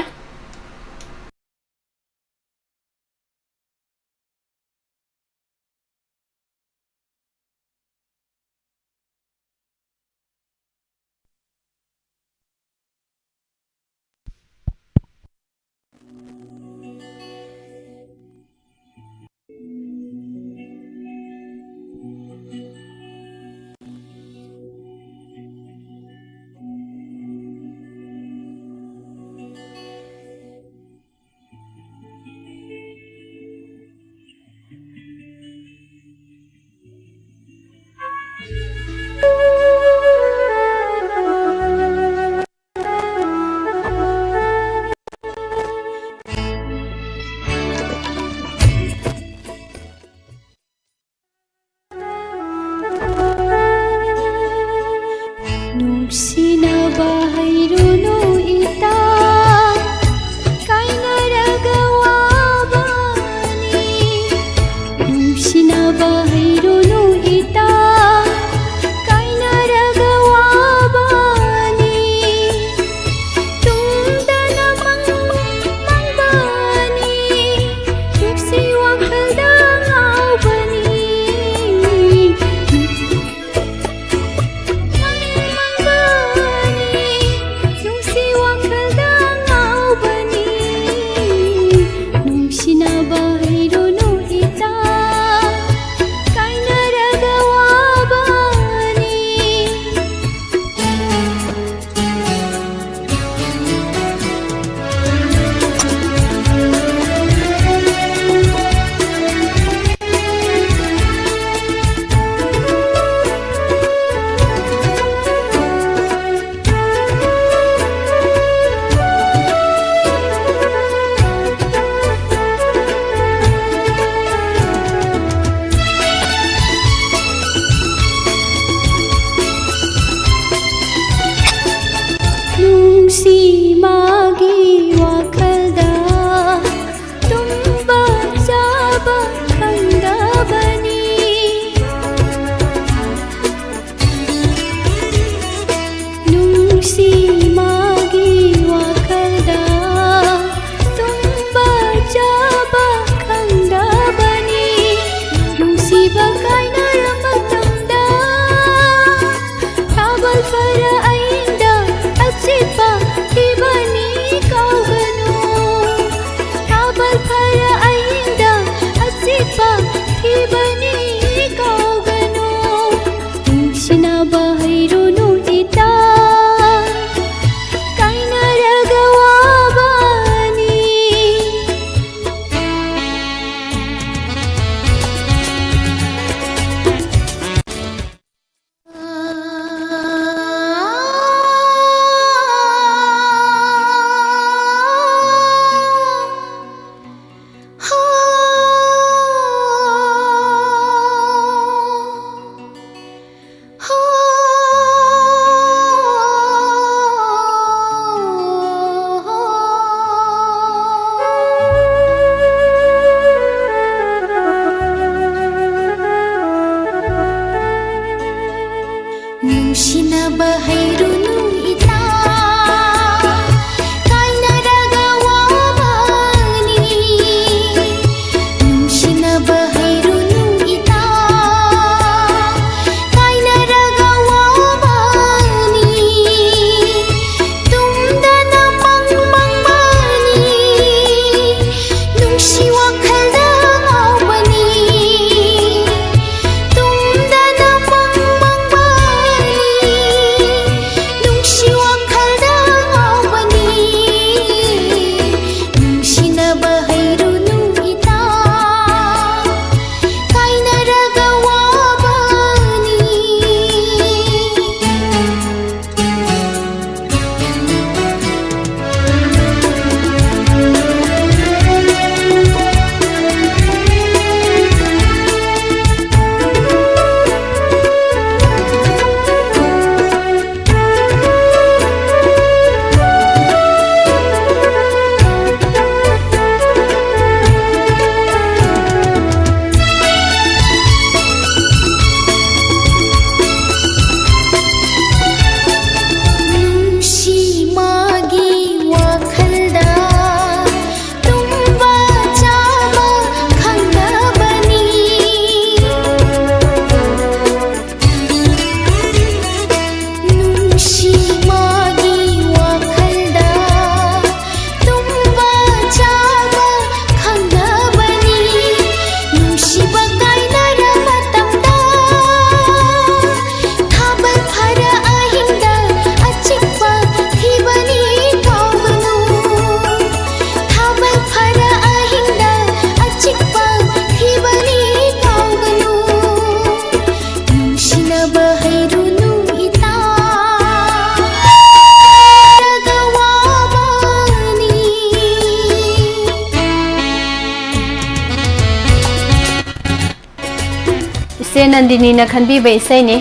नंदिनी न खनबी बैसे ने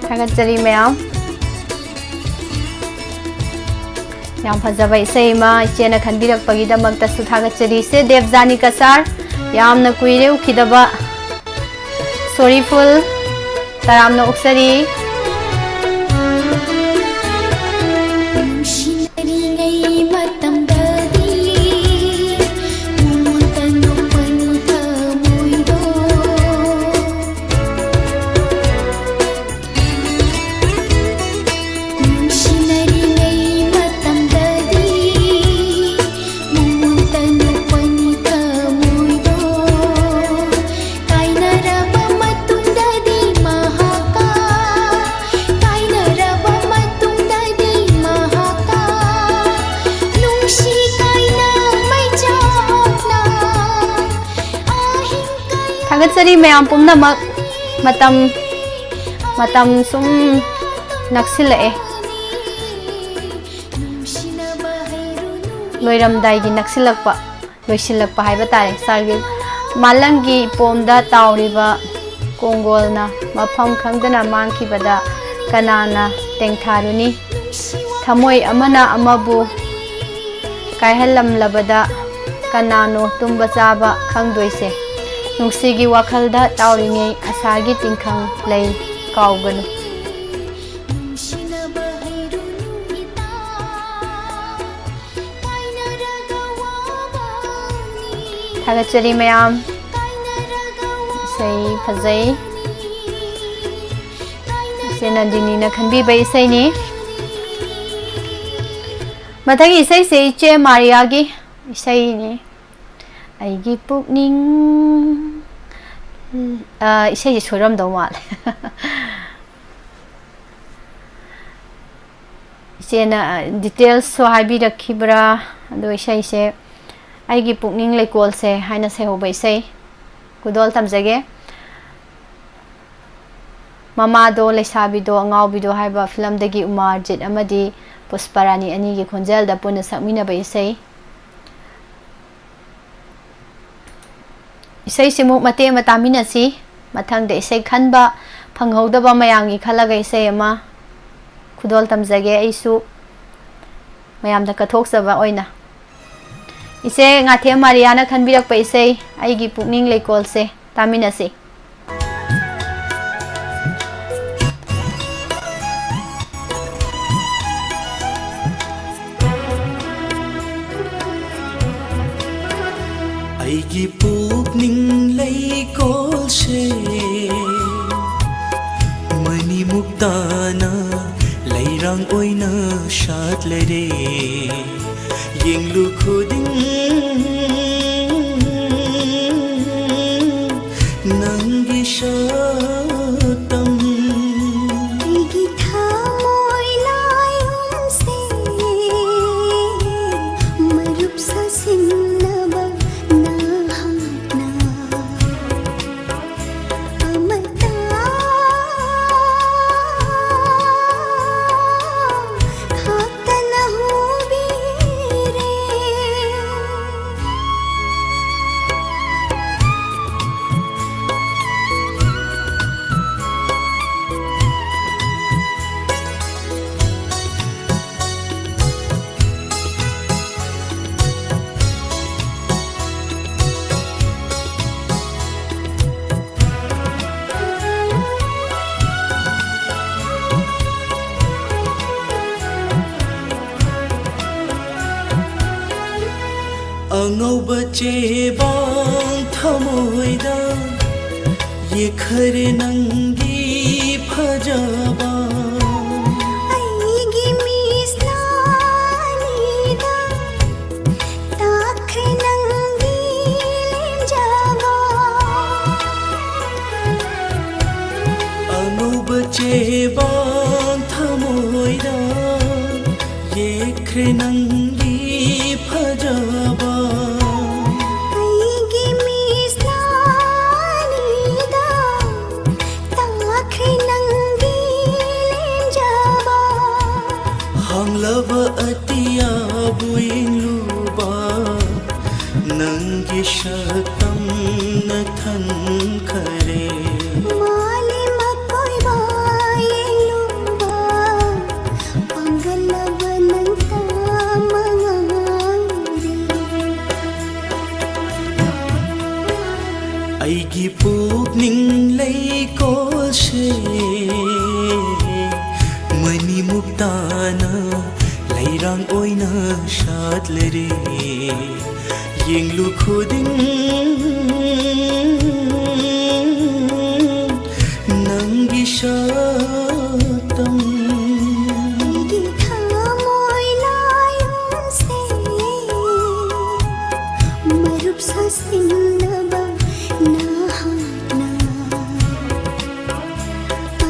थागतरी मैम याम फजब इसे मा इचे न खनबीरकपगीदमक्ता सु थागतरी से देवजानी कसार यामना कुइरे उखिदबा सोरीफुल तरामना उक्सरी थागतरी मैम पुनमक मतम सुम नक्सिलए लोइरमदाइगी नक्सिलकपा लोइसिलकपा हाइबा तारे सारगी मालंगी पोमदा ताउरिबा कोंगोलना मफम खंगदना मांखिबदा कनाना तेंथारुनी थमोय अमना अमबु कायहलमलबदा कनानो तुम्बा चाबा खंगदोइसे नुसीगी वाखलदा ताउरिङै आसागी तिंखंग लै काउगनु थागतरी मैम सही फजै से नंदिनी न खनबीबा इसैनी मथगी इसै से इचे मारियागी इसैनी आइगी पुकनिंग इसे सोरमदौ माल इसेना डिटेल्स सो हाइबिरखिब्रा अदो इसे आइगी पुकनिंग लेकोल से हाइना से होबा इसे कुदोल तमजगे ममादो लेसाबिदो अंगाउबिदो हाइबा फिल्म दगी उमार जित अमदी पुष्परानी अनि गी खोंजल दा पुन सकमिनबा इसे इसे सिमुक मते मतामिनसी मथंग दे इसे खनबा फंगहौदबा मयांगी खलगा इसे अमा खुदोल तमजगे आइसु मयाम दा कथोक्सबा ओइना इसे ngaथे मारियाना खनबिरकपा इसे आइगी पुकनिंग लेकोल से तामिनसी आइगी पुकनिंग लेकोल से मनी मुक्ताना लैरांग ओइना शात लरे येंगलु खुदिंग नंगी शातम आइगी थामोय लायुम से मरुप सा सिन्नबा angauba chebang thamoida ye khare nangi phajaba आइगी मिसलानीदा ताख नंगी जावा angauba chebang thamoida ye khare nangi phajaba hanglava atiya buingluba nangi shatam थन खरे माली मकोई बायेलुबा पंगलबनंता मंगांगरे अईगी पुकनिंग लैकोशे मनी मुक्ताना लैरांग ओइना शादलरे येंगलु खुदिंग नंगी शातम थामोय लायुंसे मरुप ससिंगबा नाहना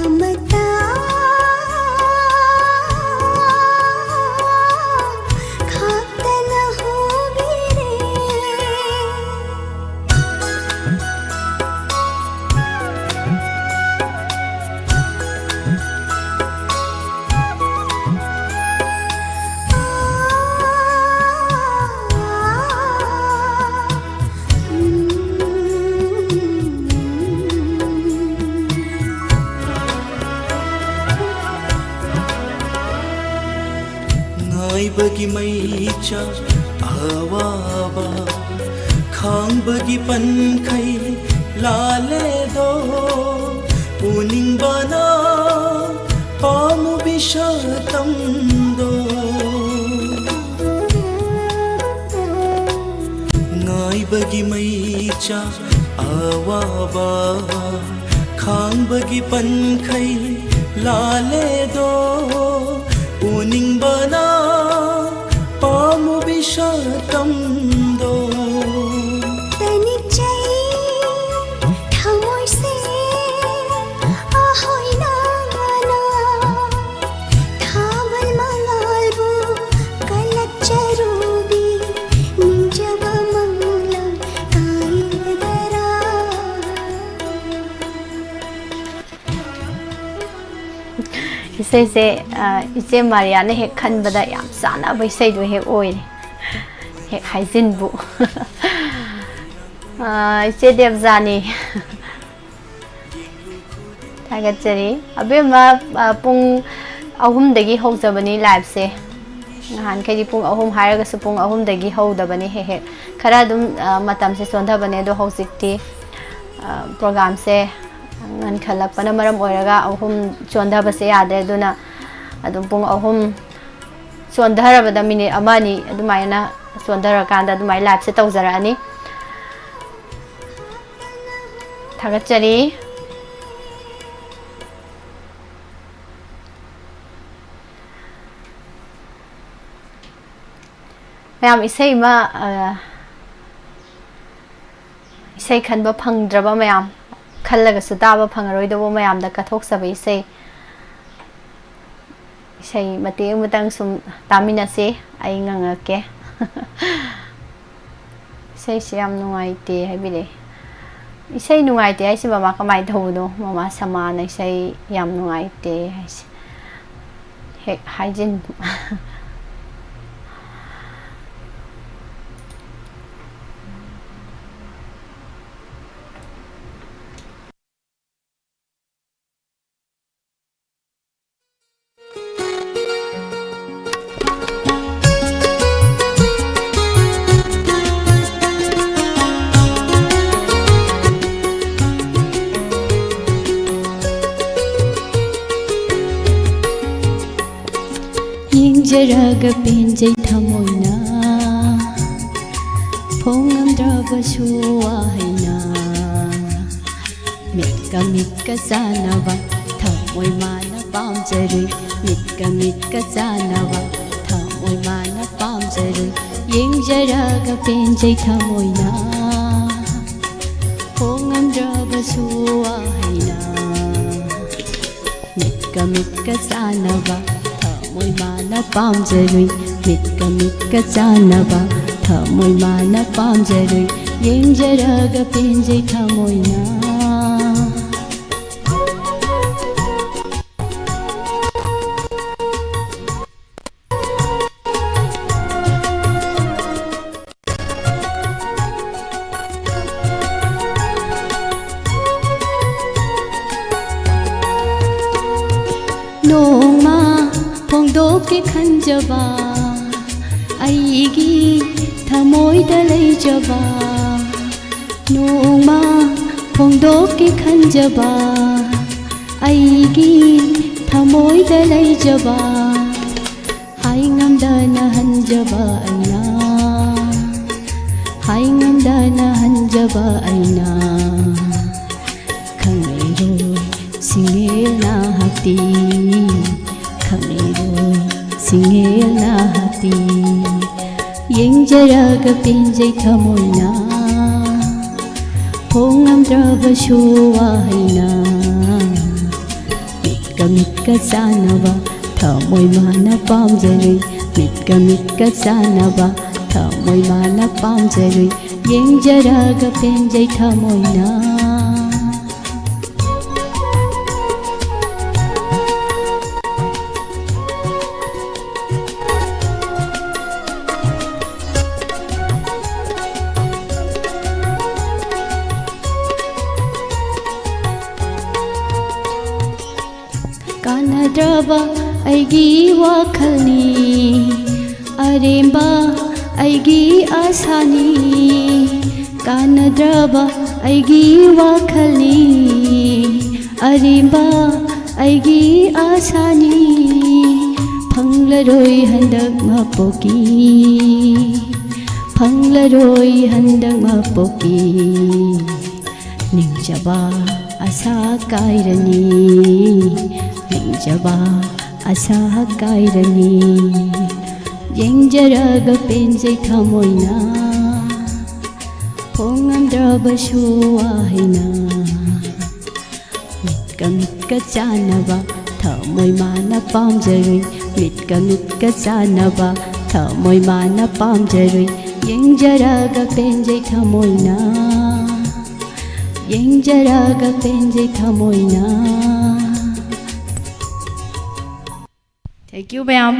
अमता खातन होगिरे bagi maicha awawa khang bagi pan khai lale do uning bana pamu bishatam do ngai bagi maicha awawa khang bagi pan khai lale do uning bana pamu bishatam do तनिक चै थामोय से ahoy na gana थावल मंगालबु कलक चरुबी निजबा मंगला कायदरा इसे से इसे मारिया ने हेक खनबदा याम साना बैसै दो हेक ओइ हेक हाइजिन बु इसे देवजानी थागतरी अबेमा पुंग अहुम दगी होजबनी लाइव से नहान खैदी पुंग अहुम हायरगस पुंग अहुम दगी होदबनी हे हे खरा दुम मतम से सोंधबने दो हौजिकती प्रोग्राम से ngân khalak pana maram oiraga ahum chonda base yade aduna adum pung ahum chondhara bada minute amani adumaina chondhara kanda adumai live se tawjara ani thagachari mayam isai ma isai khanba phangdraba mayam खल्लगा सुताबा फंगरोइदबो मयामदा कथोक्सबा इसै मतेंग मतंग सुम तामिनासे आई ngangake इसै से याम नुंगाइते हाइबिले इसै नुंगाइते हाइसे मामा कमाइ थौनो मामा समाना इसै याम नुंगाइते हाइसे हे hygiene जरगा पेंजै थमोइना फोंगमद्रबसु वाहैना मिटका जानवा थमोइ माना पामजरुई मिटका जानवा थमोइ माना पामजरुई येंजरगा पेंजै थमोइना फोंगमद्रबसु वाहैना मिटका जानवा थमोइ माना पामजरुई मिटका जानवा थमोइ माना पामजरुई येंजरगा पेंजै थमोइना ꯈꯟꯖꯕ ꯑꯩꯒꯤ ꯊꯃꯣꯏꯗ ꯂꯩꯖꯕ ꯅꯣꯡꯃ ꯐꯣꯡꯗꯣꯛꯀꯦ ꯈꯟꯖꯕ ꯑꯩꯒꯤ ꯊꯃꯣꯏꯗ ꯂꯩꯖꯕ ꯍꯥꯏ ꯉꯝꯗꯅ ꯍꯟꯖꯕ ꯑꯩꯅ ꯍꯥꯏ ꯉꯝꯗꯅ ꯍꯟꯖꯕ ꯑꯩꯅ ꯈꯪꯂꯩꯔꯣꯏ ꯁꯤꯡꯉꯦꯜꯅ ꯍꯛꯇꯤ ꯈꯪꯂꯩꯔꯣꯏ ꯁꯤꯡꯉꯦꯜꯅ ꯍꯛꯇꯤ ꯌꯦꯡꯖꯔꯒ ꯄꯦꯟꯖꯩ ꯊꯃꯣꯏꯅ ꯐꯣꯡꯉꯝꯗ꯭ꯔꯕꯁꯨ ꯋꯥꯍꯩꯅ ꯃꯤꯠꯀ ꯆꯥꯟꯅꯕ ꯊꯃꯣꯏ ꯃꯥꯅ ꯄꯥꯝꯖꯔꯨꯏ ꯃꯤꯠꯀ ꯆꯥꯟꯅꯕ ꯊꯃꯣꯏ ꯃꯥꯅ ꯄꯥꯝꯖꯔꯨꯏ ꯌꯦꯡꯖꯔꯒ ꯄꯦꯟꯖꯩ ꯊꯃꯣꯏꯅ ꯀꯥꯟꯅꯗ꯭ꯔꯕ ꯑꯩꯒꯤ ꯋꯥꯈꯜꯅꯤ ꯑꯔꯦꯝꯕ ꯑꯩꯒꯤ ꯑꯁꯥꯅꯤ ꯀꯥꯟꯅꯗ꯭ꯔꯕ ꯑꯩꯒꯤ ꯋꯥꯈꯜꯅꯤ ꯑꯔꯦꯝꯕ ꯑꯩꯒꯤ ꯑꯁꯥꯅꯤ ꯐꯪꯂꯔꯣꯏ ꯍꯟꯗꯛ ꯃꯄꯣꯛꯀꯤ ꯐꯪꯂꯔꯣꯏ ꯍꯟꯗꯛ ꯃꯄꯣꯛꯀꯤ ꯅꯤꯡꯖꯕ ꯑꯁꯥ ꯀꯥꯏꯔꯅꯤ ꯅꯤꯡꯖꯕ ꯑꯁꯥ ꯀꯥꯏꯔꯅꯤ ꯌꯦꯡꯖꯔꯒ ꯄꯦꯟꯖꯩ ꯊꯃꯣꯏꯅ ꯐꯣꯡꯉꯝꯗ꯭ꯔꯕꯁꯨ ꯋꯥꯍꯩꯅ ꯃꯤꯠꯀ ꯆꯥꯟꯅꯕ ꯊꯃꯣꯏ ꯃꯥꯅ ꯄꯥꯝꯖꯔꯨꯏ ꯃꯤꯠꯀ ꯆꯥꯟꯅꯕ ꯊꯃꯣꯏ ꯃꯥꯅ ꯄꯥꯝꯖꯔꯨꯏ ꯌꯦꯡꯖꯔꯒ ꯄꯦꯟꯖꯩ ꯊꯃꯣꯏꯅ ꯌꯦꯡꯖꯔꯒ ꯄꯦꯟꯖꯩ ꯊꯃꯣꯏꯅ Thank you, ma'am.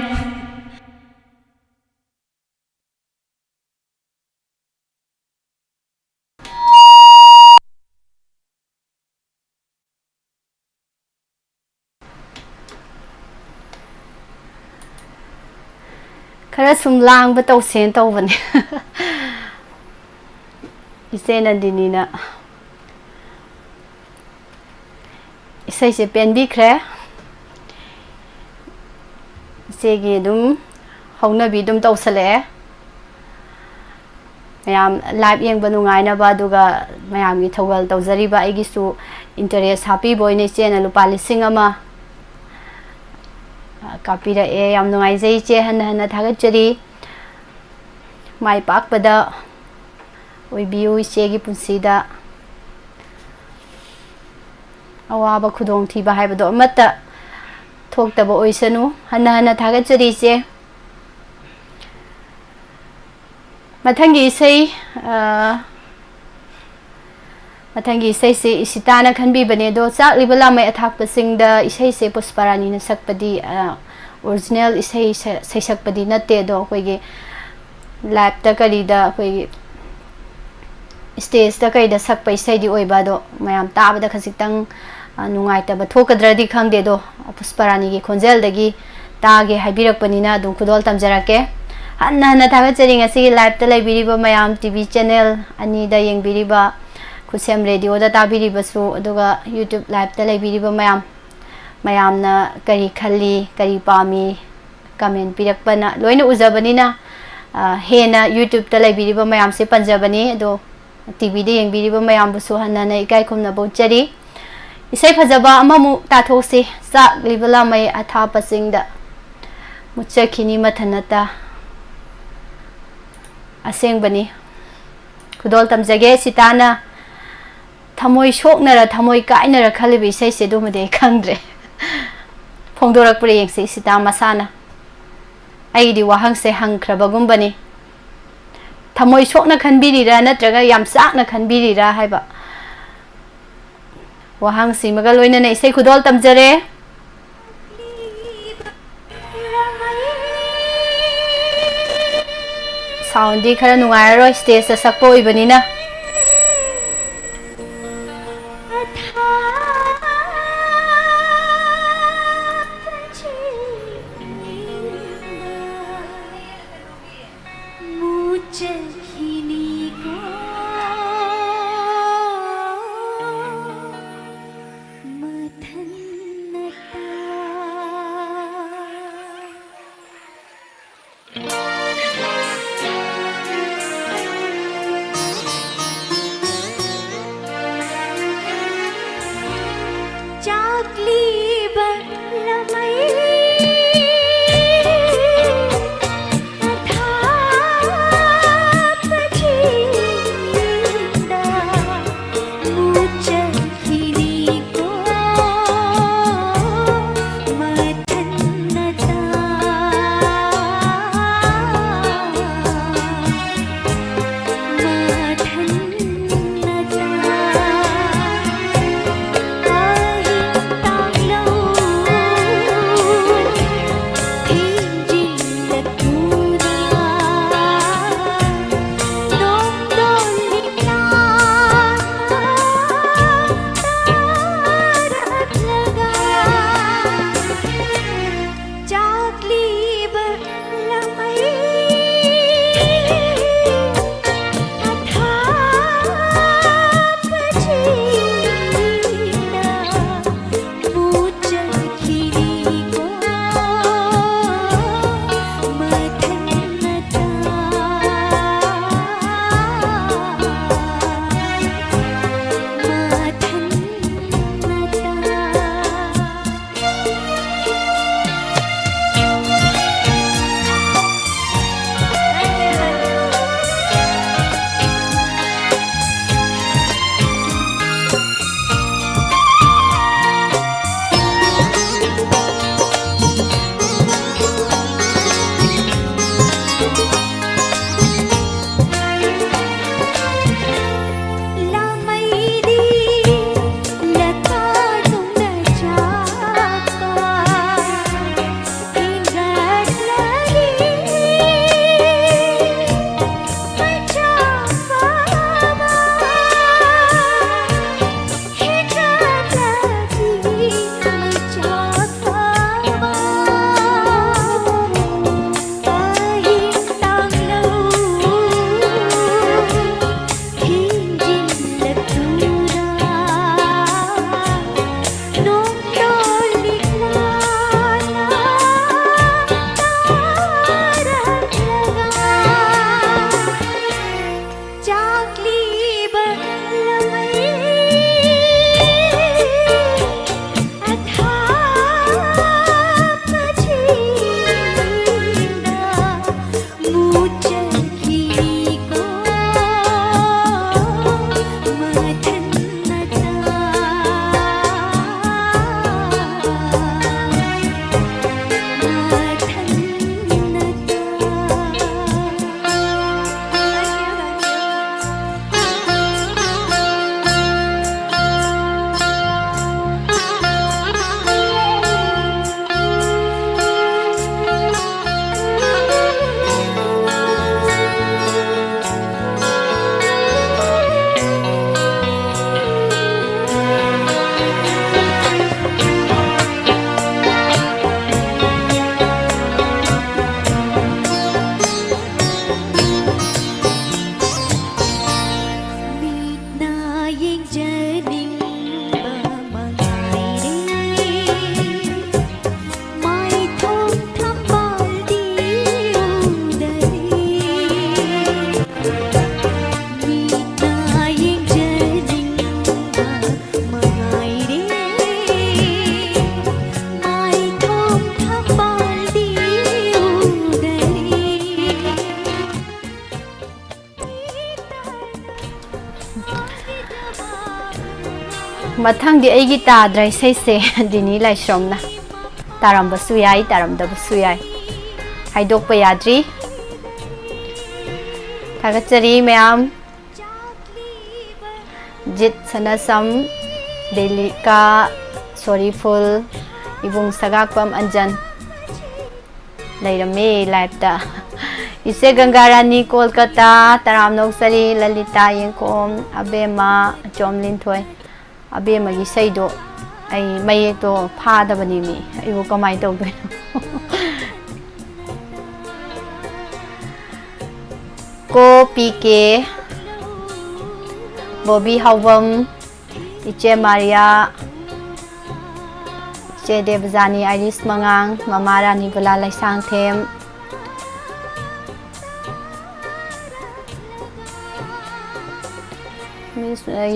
ꯈꯔ ꯁꯨꯝ ꯂꯥꯡꯕ ꯇꯧꯁꯦꯅ ꯇꯧꯕꯅꯦ ꯏꯆꯦ ꯅꯟꯗꯤꯅꯤꯅ ꯏꯁꯩꯁꯦ ꯄꯦꯟꯕꯤꯈ꯭ꯔꯦ ꯏꯆꯦꯒꯤ ꯑꯗꯨꯝ ꯍꯧꯅꯕꯤ ꯑꯗꯨꯝ ꯇꯧꯁꯜꯂꯛꯑꯦ ꯃꯌꯥꯝ ꯂꯥꯏꯚ ꯌꯦꯡꯕ ꯅꯨꯡꯉꯥꯏꯅꯕ ꯑꯗꯨꯒ ꯃꯌꯥꯝꯒꯤ ꯊꯧꯒꯜ ꯇꯧꯖꯔꯤꯕ ꯑꯩꯒꯤꯁꯨ ꯏꯟꯇꯔꯦꯁ ꯍꯥꯞꯄꯤꯕ ꯑꯣꯏꯅ ꯏꯆꯦꯅ ꯂꯨꯄꯥ 1,000 ꯀꯥꯞꯄꯤꯔꯛꯑꯦ ꯌꯥꯝ ꯅꯨꯡꯉꯥꯏꯖꯩ ꯏꯆꯦ ꯍꯟꯅ ꯊꯥꯒꯠꯆꯔꯤ ꯃꯥꯏ ꯄꯥꯛꯄꯗ ꯑꯣꯏꯕꯤꯌꯨ ꯏꯆꯦꯒꯤ ꯄꯨꯟꯁꯤꯗ ꯑꯋꯥꯕ ꯈꯨꯗꯣꯡꯊꯤꯕ ꯍꯥꯏꯕꯗꯣ ꯑꯃꯠꯇ ꯊꯣꯛꯇꯕ ꯑꯣꯏꯁꯅꯨ ꯍꯟꯅ ꯊꯥꯒꯠꯆꯔꯤ ꯏꯆꯦ ꯃꯊꯪꯒꯤ ꯏꯁꯩꯁꯦ ꯏꯁꯤꯇꯥꯅ ꯈꯟꯕꯤꯕꯅꯦ ꯑꯗꯣ ꯆꯥꯛꯂꯤꯕ ꯂꯥꯃꯩ ꯑꯊꯥꯛꯄꯁꯤꯡꯗ ꯏꯁꯩꯁꯦ ꯄꯨꯁꯄꯥꯔꯥꯅꯤꯅ ꯁꯛꯄꯗꯤ ꯑꯣꯔꯤꯖꯤꯅꯦꯜ ꯏꯁꯩ ꯁꯩꯁꯛꯄꯗꯤ ꯅꯠꯇꯦ ꯑꯗꯣ ꯑꯩꯈꯣꯏꯒꯤ ꯂꯥꯏꯚꯇ ꯀꯔꯤꯗ ꯑꯩꯈꯣꯏꯒꯤ ꯁ꯭ꯇꯦꯖꯇ ꯀꯩꯗ ꯁꯛꯄ ꯏꯁꯩꯗꯤ ꯑꯣꯏꯕ ꯑꯗꯣ ꯃꯌꯥꯝ ꯇꯥꯕꯗ ꯈꯖꯤꯛꯇꯪ ꯅꯨꯡꯉꯥꯏꯇꯕ ꯊꯣꯛꯀꯗ꯭ꯔꯗꯤ ꯈꯪꯗꯦ ꯑꯗꯣ ꯄꯨꯁꯄꯥꯔꯥꯅꯤꯒꯤ ꯈꯣꯟꯖꯦꯜꯗꯒꯤ ꯇꯥꯒꯦ ꯍꯥꯏꯕꯤꯔꯛꯄꯅꯤꯅ ꯑꯗꯨꯝ ꯈꯨꯗꯣꯜ ꯇꯝꯖꯔꯛꯀꯦ ꯍꯟꯅ ꯊꯥꯒꯠꯆꯔꯤ ꯉꯁꯤꯒꯤ ꯂꯥꯏꯚꯇ ꯂꯩꯕꯤꯔꯤꯕ ꯃꯌꯥꯝ ꯇꯤꯚꯤ ꯆꯦꯅꯦꯜ ꯑꯅꯤꯗ ꯌꯦꯡꯕꯤꯔꯤꯕ ꯈꯨꯠꯁꯦꯝ ꯔꯦꯗꯤꯑꯣꯗ ꯇꯥꯕꯤꯔꯤꯕꯁꯨ ꯑꯗꯨꯒ ꯌꯨꯇ꯭ꯌꯨꯕ ꯂꯥꯏꯚꯇ ꯂꯩꯕꯤꯔꯤꯕ ꯃꯌꯥꯝꯅ ꯀꯔꯤ ꯈꯜꯂꯤ ꯀꯔꯤ ꯄꯥꯝꯃꯤ ꯀꯃꯦꯟ ꯄꯤꯔꯛꯄꯅ ꯂꯣꯏꯅ ꯎꯖꯕꯅꯤꯅ ꯍꯦꯟꯅ ꯌꯨꯇ꯭ꯌꯨꯕꯇ ꯂꯩꯕꯤꯔꯤꯕ ꯃꯌꯥꯝꯁꯦ ꯄꯟꯖꯕꯅꯤ ꯑꯗꯣ ꯇꯤꯚꯤꯗ ꯌꯦꯡꯕꯤꯔꯤꯕ ꯃꯌꯥꯝꯕꯨꯁꯨ ꯍꯟꯅ ꯏꯀꯥꯏ ꯈꯨꯝꯅꯕ ꯎꯠꯆꯔꯤ ꯏꯁꯩ ꯐꯖꯕ ꯑꯃꯃꯨꯛ ꯇꯥꯊꯣꯛꯁꯤ ꯆꯥꯛꯂꯤꯕ ꯂꯥꯃꯩ ꯑꯊꯥꯞꯄꯁꯤꯡꯗ ꯃꯨꯠꯆꯈꯤꯅꯤ ꯃꯊꯟꯇ ꯑꯁꯦꯡꯕꯅꯤ ꯈꯨꯗꯣꯜ ꯇꯝꯖꯒꯦ ꯁꯤꯇꯥꯅ ꯊꯃꯣꯏ ꯁꯣꯛꯅꯔ ꯊꯃꯣꯏ ꯀꯥꯏꯅꯔ ꯈꯜꯂꯤꯕ ꯏꯁꯩꯁꯦ ꯑꯗꯨꯃꯗꯤ ꯑꯩ ꯈꯪꯗ꯭ꯔꯦ ꯐꯣꯡꯗꯣꯔꯛꯄ꯭ꯔꯥ ꯌꯦꯡꯁꯤ ꯁꯤꯇꯥ ꯃꯁꯥꯅ ꯑꯩꯒꯤꯗꯤ ꯋꯥꯍꯪꯁꯦ ꯍꯪꯈ꯭ꯔꯕꯒꯨꯝꯕꯅꯤ ꯊꯃꯣꯏ ꯁꯣꯛꯅ ꯈꯟꯕꯤꯔꯤꯔꯥ ꯅꯠꯇ꯭ꯔꯒ ꯌꯥꯝ ꯆꯥꯛꯅ ꯈꯟꯕꯤꯔꯤꯔꯥ ꯍꯥꯏꯕ ꯋꯥꯍꯪꯁꯤꯃꯒ ꯂꯣꯏꯅꯅ ꯏꯁꯩ ꯈꯨꯗꯣꯜ ꯇꯝꯖꯔꯦ साउंडी खरा नुंगायरोय स्टेज ता सकपो ओइबनिना चखिनीको मथन्नता चाकली बलमै मथंग दी ताद्र इसे दिनी लाइश्रमना तारंबसु याई तारंदबसु याई हाइदोक याद्री थागतरी मैम जित सनसम देलिका सोरीफुल इबुंग सगाकपम अंजन लैरमे लाइफता इसे गंगारानी कोलकाता तराम नौसरी ललिता येंकोम अबेमा चोमलिन थोय अबेमा की सईदो आई मये तो फादबनी मी इबो कमाई तौदोइनो โกปีเกบอบบี้ฮาวมอิเจมาริยาเจเดบจานีไอริสมังงังมามารานิบลาไลซังเทม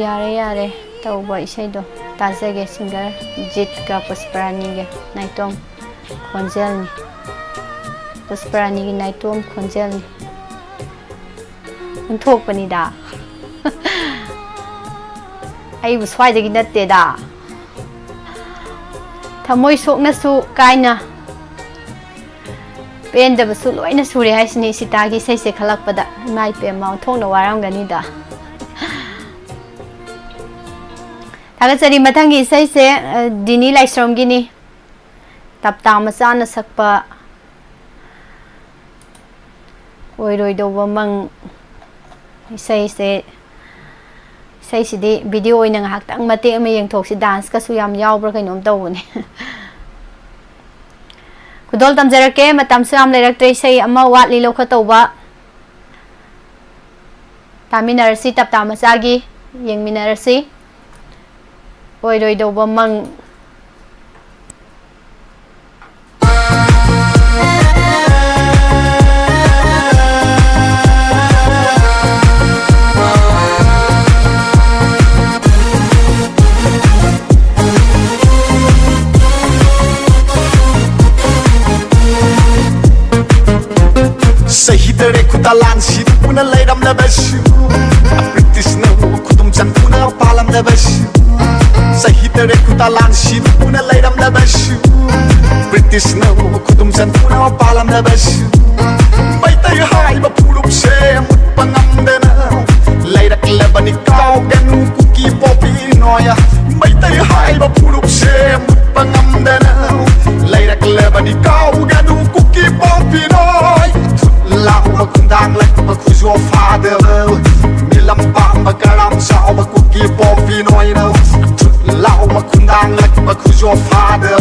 ยาเรเต้าบ่อยใช่ดูตาเซเกซิงเกอร์จิตกับปุสปรานีเกนายตอมคอนเจลนี่ปุสปรานีเกนายตอมคอนเจลนี่มันถูกปนิดาไอ้บุษไฟจะกินได้เตดาทำมวยสุกนะสุกายนะเป็นแต่บุษลอยนะสุเรให้สนิสิตากิใส่เสกขลักปะดะไม่เป็นมาท่องนวารามกันนี่ดาถ้าเกิดจะดีมาทั้งกิใส่เสดินีไลฟ์สตรีมกินี่ตับตามมาซานะสักปะโอ้ยโดยดูว่ามังใส่สิดีวิดีโอนึงหักตั้งมาเตะมายังถกสิดานส์ก็สุยามยาวเพราะขนมโตนี่คุณดอลตำเจรเกมาตำสุยามเลยรักเตยใส่อมาวัดลีโลขโตวะตามินาร์ซีตับตามมาซากียังมินาร์ซีโอ้ยโดยดูว่ามังSahih tere kutalan sit puna leidam na bashu Apritis na kudum chan puna palam na bashu Sahih tere kutalan sit puna leidam na bashu Apritis na kudum chan puna palam na bashu Bai tay hai ba purup se mut pangam de na Leidak lebani kau gan kuki popi noya Bai tay hai ba purup se mut pangam de na Leidak lebani kau gan kuki popi noya Lau ma kundang lek ma kuzo father mi lampa ma karam sao ma kuki popi noi no Lau ma kundang lek ma kuzo father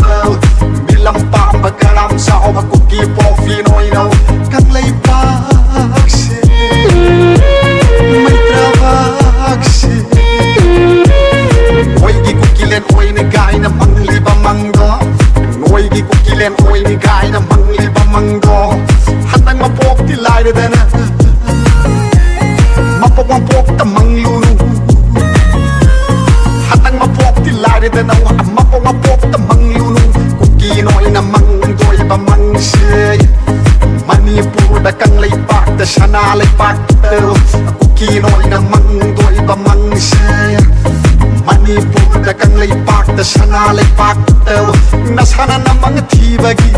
mi lampa ma karam sao ma kuki popi noi no Kang lay pak si may trabak si Oy gi kuki len oy ni gay na mangli ba mangdo Oy gi kuki len oy ni gay na mangli ba mangdo Hatang mapok ti lai de na Mapok tamang lulu Hatang mapok ti lai de na Mapok tamang lulu Kuki noy na mang doy ba mang siya Manipur da kang laypak da sana laypak daw Kuki noy na mang doy ba mang siya Manipur da kang laypak da sana laypak daw Nasana na mga tibagi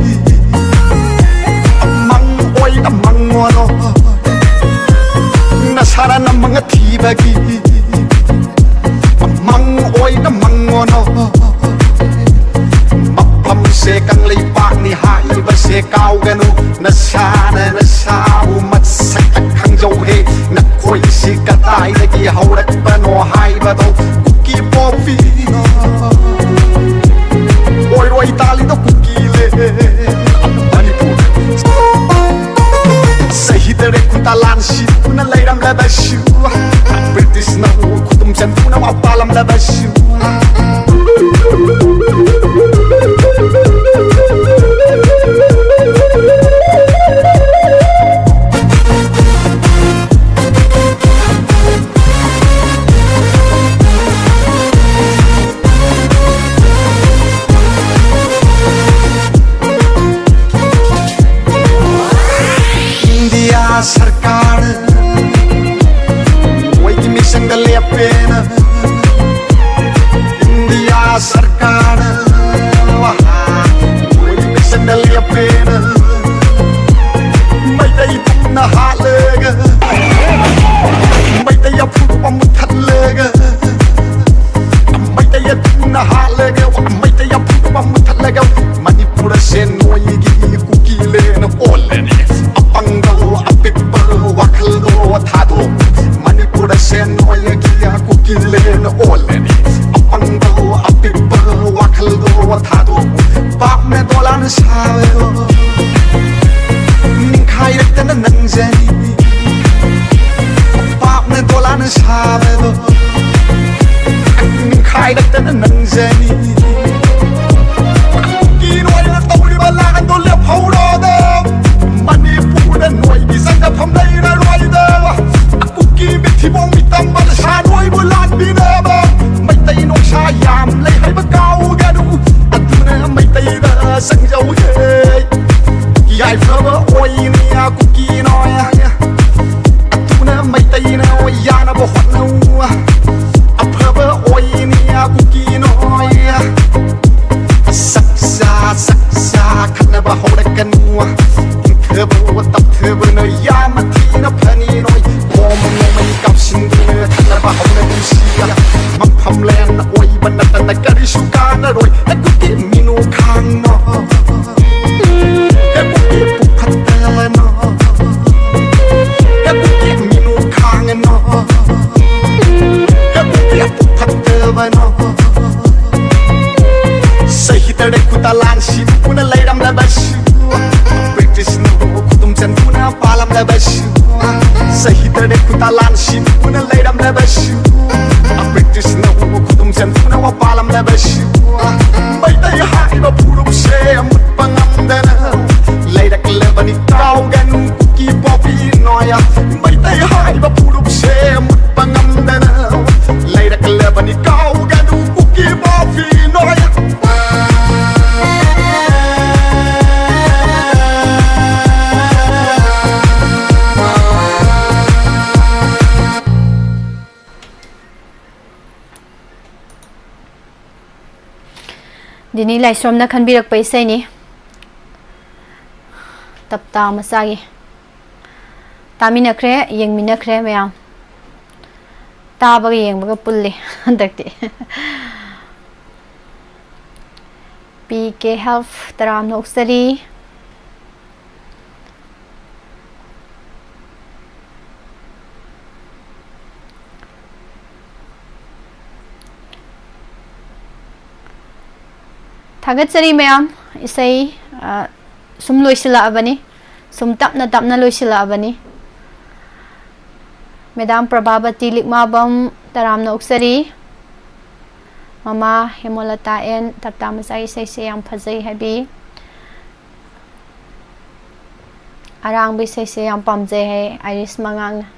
Oy amang mono Nasara na mga tibagi Amang oy amang mono Mapam se kang laypak ni hai ba se kau ganu Nasana nasabu matsatak hang jau he Nakoy si katay lagi haurat pa no hai ba daw Kuki popi no Oy roy tali do kuki le Manipur Sahih tere kutalan sit puna leidam la bashu Apritis na kudum chan puna wapalam la bashu Sarkar Wai ki mission da le pena India sarkar Wai ki mission da le pena Mai dai tum na halega Mai dai apu pa muthat lega Mai dai tum na halega Mai dai apu pa muthat lega Manipur se noi gi kuki le na oleni Apanggal wakal do thado Manipur sen oya giya kukile na oleni Apanggal apippa wakal do thado Bak me dolan sawe Ning khai rekta na nangjani 사베도 khai đất nâng deni kỳ nuôi là tôi đi balaa kan tôi liệp hậu đó đâu mani pu đã nuôi bị sang đã phàm đây đã nuôi đâu aku kỳ biết thì bông bị tâm bal sa nuôi bôi lan bị nè ba mấy tay nuôi sa yam lấy hai bát cao ga đủ aku nè mấy tay đã sang dâu thế kỳ ai phơ ôi ni aku kỳ nói aku nè mấy tay nè ôi ya nè bỏ hoạt nè oi ni aku kinoi saksa khana ba hoda kanwa thebo tap thebo no yama thina phani noi bom no mai kap sin de khana ba hoda sia mam pham len oi ban ta kari suka na roi aku ki minu khang no aku ki pu khatta no aku ki minu khang no Sahitare kutalan si puna layram la basu British no kutum chan puna palam la basu Sahitare kutalan si puna layram la basu British no kutum chan puna wa palam la basu Bai tai hai ba purum se mut pangam dana Layrak lebani tau gan kuki popi noya Bai tai hai ba purum se mut pangam dana Layrak lebani kau gan kuki popi noya Dini laisrom na khanbirak pa isay ni tapta masagi tami nakre yeng minakre mayam tabag yeng baga pulli dakti PK Health taram na uksari Thagat-sari mayam isay sum loisila abani sum tapna loisila abani Madam Prabhabati Likmabam taram na uksari Mama Hemolata en tapta masay isay siyang phazay habi arang bi isay siyang pamjay hai Iris Mangang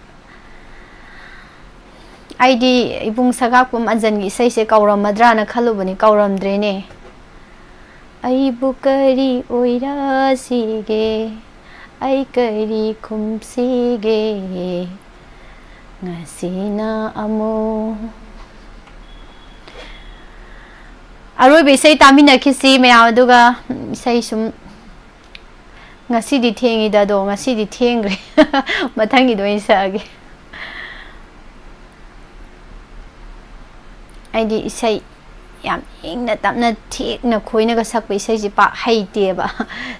ID ibung sagak pum anjan gi isay se kauram madra na khalubani kauram dre ne Aibu kari oira sige ai kari khum sige ngasina amo aroi be sei tamina khisi me aduga sei sum ngasi di thengi da do ngasi di thengre mathangi do isage ai di sei yam ingna tapna thik na khoina ga sakpa isai ji pa haite ba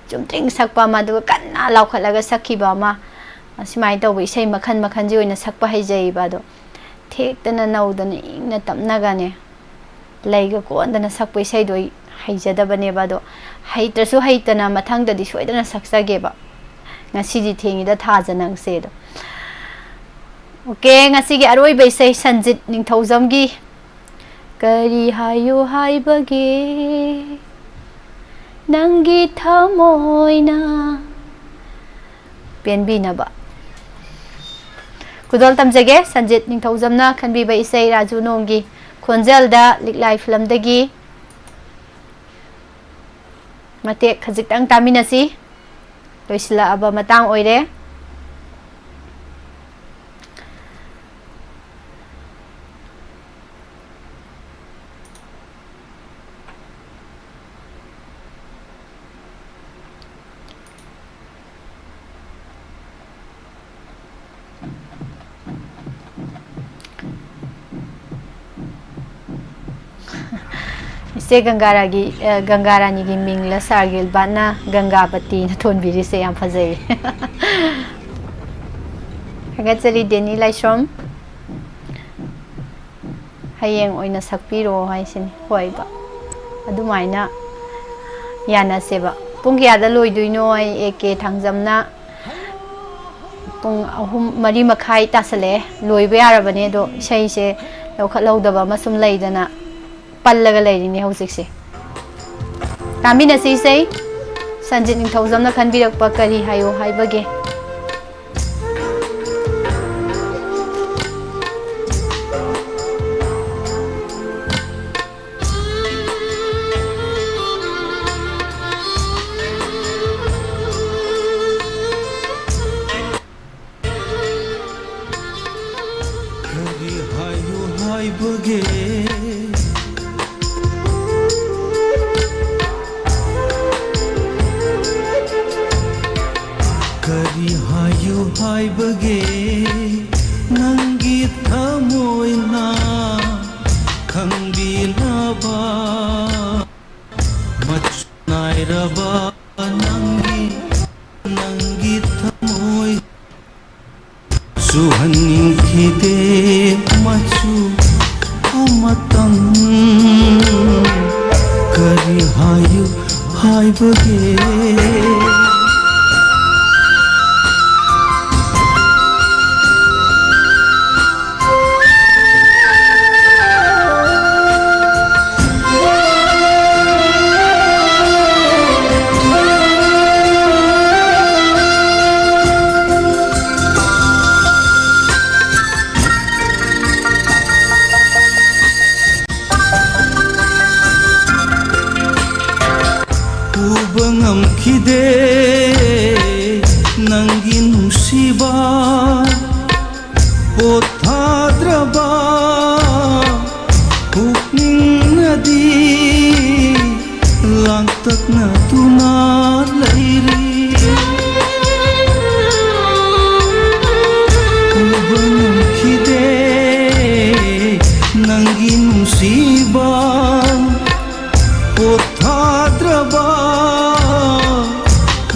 chumtring sakpa ma du kanna laukhalaga sakhi ba ma asimai to isai makhan ji oina sakpa haijai ba do thik tana naudana ingna tapna ga ne laiga ko andana sakpa isai do haijada bane ba do haitrasu haitana mathang da di soidana saksage ba ngasi ji thengi da thajanang se do okay ngasi gi aroi be sai sanjit ningthaujam gi Kari hayo hai bagi Nangi thamoy na Pianbi na ba Kudol tamjage Sanjit ning thaujam na Khanbi ba isay Raju Nonggi Khonjal da Liklay film dagi Mate khajik tang taminasi Loisila aba matang oire Se Gangarani gi mingla sargil bana Gangapati na thonbiri se yam phajai Hagat-sari Deni Laisrom hayeng oina sakpiro haisin hoi ba adumaina yana seba pung kya da loi duino ai eke thangjamna ꯄꯨꯡ 3:30 ꯇꯥꯁꯜꯂꯛꯑꯦ ꯂꯣꯏꯕ ꯌꯥꯔꯕꯅꯦ ꯑꯗꯣ ꯏꯁꯩꯁꯦ ꯂꯧꯈꯠꯍꯧꯗꯕ ꯑꯃ ꯁꯨꯝ ꯂꯩꯗꯅ ꯄꯜꯂꯒ ꯂꯩꯔꯤꯅꯦ ꯍꯧꯖꯤꯛꯁꯦ ꯇꯥꯃꯤꯟꯅꯁꯤ ꯏꯁꯩ ꯁꯟꯖꯤꯠ ꯅꯤꯡꯊꯧꯖꯝꯅ ꯈꯟꯕꯤꯔꯛꯄ ꯀꯔꯤ ꯍꯥꯏꯌꯣ ꯍꯥꯏꯕꯒꯦ Kari hayu hai bage Kari hayu hai bage Nangi thamoy na Khangbi laba Machnai raba Nangi thamoy Suhankhide machu amatang Kari hayu hai bage Ngamkhide nangi nungsiba pothadraba hukning nadi langtakna tuna lairi ngamkhide nangi nungsiba pothadraba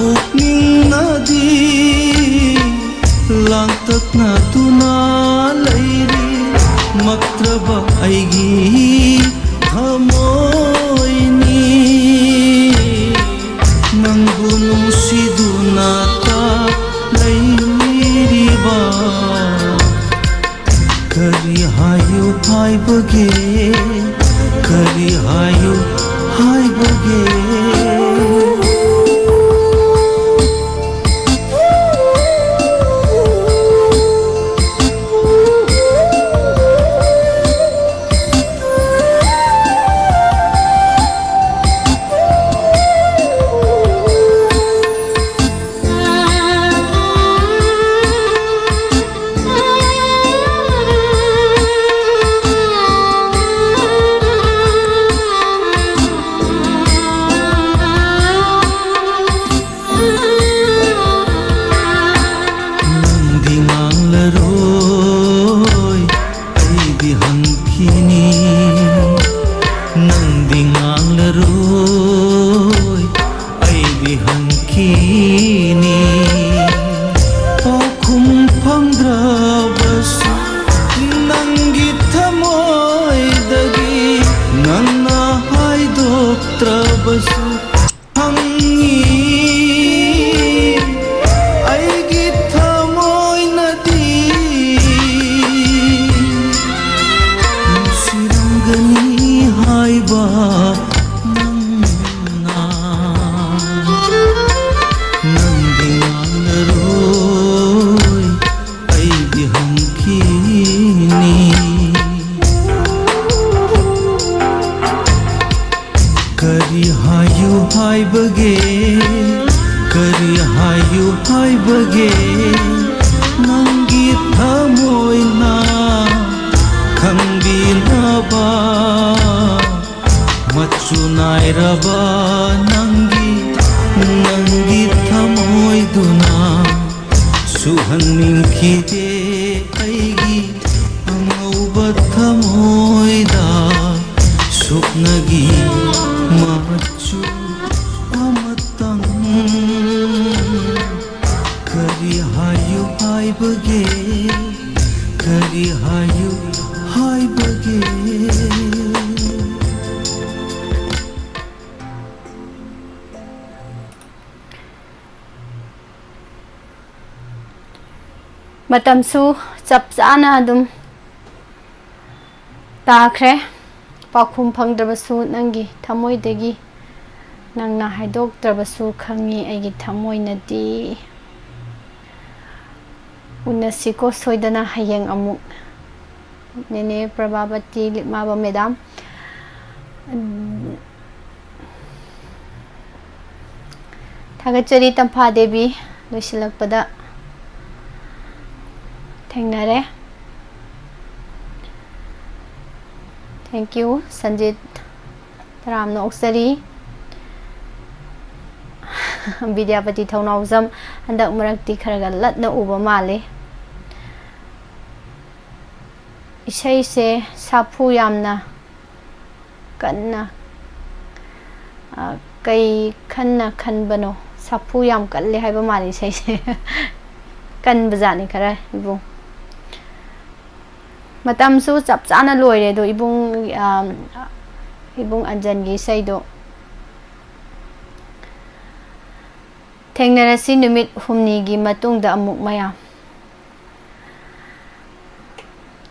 Pukning nadi langtak na tuna lairi Maktraba aigi thamoy ni Nangbu nungsiduna ta lairiba Kari hayu hai bage Kari hayu hai bage Kari hayu hai bage Kari hayu hai bage Nangi thamoy na Khangbi laba Machunai raba Nangi thamoy duna Suhankhide aigi Angauba thamoy da Suknagi machu amatang Kari hayu hai bage Kari hayu hai bage ꯃꯇꯝꯁꯨ ꯆꯞ ꯆꯥꯅ ꯑꯗꯨꯝ ꯇꯥꯈ꯭ꯔꯦ ꯄꯥꯎꯈꯨꯝ ꯐꯪꯗ꯭ꯔꯕꯁꯨ ꯅꯪꯒꯤ ꯊꯃꯣꯏꯗꯒꯤ ꯅꯪꯅ ꯍꯥꯏꯗꯣꯛꯇ꯭ꯔꯕꯁꯨ ꯈꯪꯉꯤ ꯑꯩꯒꯤ ꯊꯃꯣꯏꯅꯗꯤ ꯎꯅꯁꯤꯀꯣ ꯁꯣꯏꯗꯅ ꯍꯌꯦꯡ ꯑꯃꯨꯛ ꯅꯦꯅꯦ ꯄ꯭ꯔꯚꯥꯕꯇꯤ ꯂꯤꯛꯃꯥꯕ ꯃꯦꯗꯥꯝ ꯊꯥꯒꯠꯆꯔꯤ ꯇꯝꯐꯥ ꯗꯦꯕꯤ ꯂꯣꯏꯁꯤꯜꯂꯛꯄꯗ ꯊꯦꯡꯅꯔꯦ ꯊꯦꯡꯛ ꯌꯨ ꯁꯟꯖꯤꯠ ꯇꯔꯥꯝꯅ ꯑꯣꯛꯆꯔꯤ ꯕꯤꯗ꯭ꯌꯥꯄꯇꯤ ꯊꯧꯅꯥꯎꯖꯝ ꯍꯟꯗꯛ ꯃꯔꯛꯇꯤ ꯈꯔꯒ ꯂꯠꯅ ꯎꯕ ꯃꯥꯜꯂꯦ ꯏꯁꯩꯁꯦ ꯁꯥꯐꯨ ꯌꯥꯝꯅ ꯀꯟꯅ ꯀꯩ ꯈꯟꯅ ꯈꯟꯕꯅꯣ ꯁꯥꯐꯨ ꯌꯥꯝ ꯀꯜꯂꯦ ꯍꯥꯏꯕ ꯃꯥꯜꯂꯤ ꯏꯁꯩꯁꯦ ꯀꯟꯕꯖꯥꯠꯅꯤ ꯈꯔ ꯏꯕꯨꯡ ꯃꯇꯝꯁꯨ ꯆꯞ ꯆꯥꯅ ꯂꯣꯏꯔꯦ ꯑꯗꯣ ꯏꯕꯨꯡ ꯑꯟꯖꯟꯒꯤ ꯏꯁꯩꯗꯣ ꯊꯦꯡꯅꯔꯁꯤ ꯅꯨꯃꯤꯠ ꯍꯨꯝꯅꯤꯒꯤ ꯃꯇꯨꯡꯗ ꯑꯃꯨꯛ ꯃꯌꯥꯝ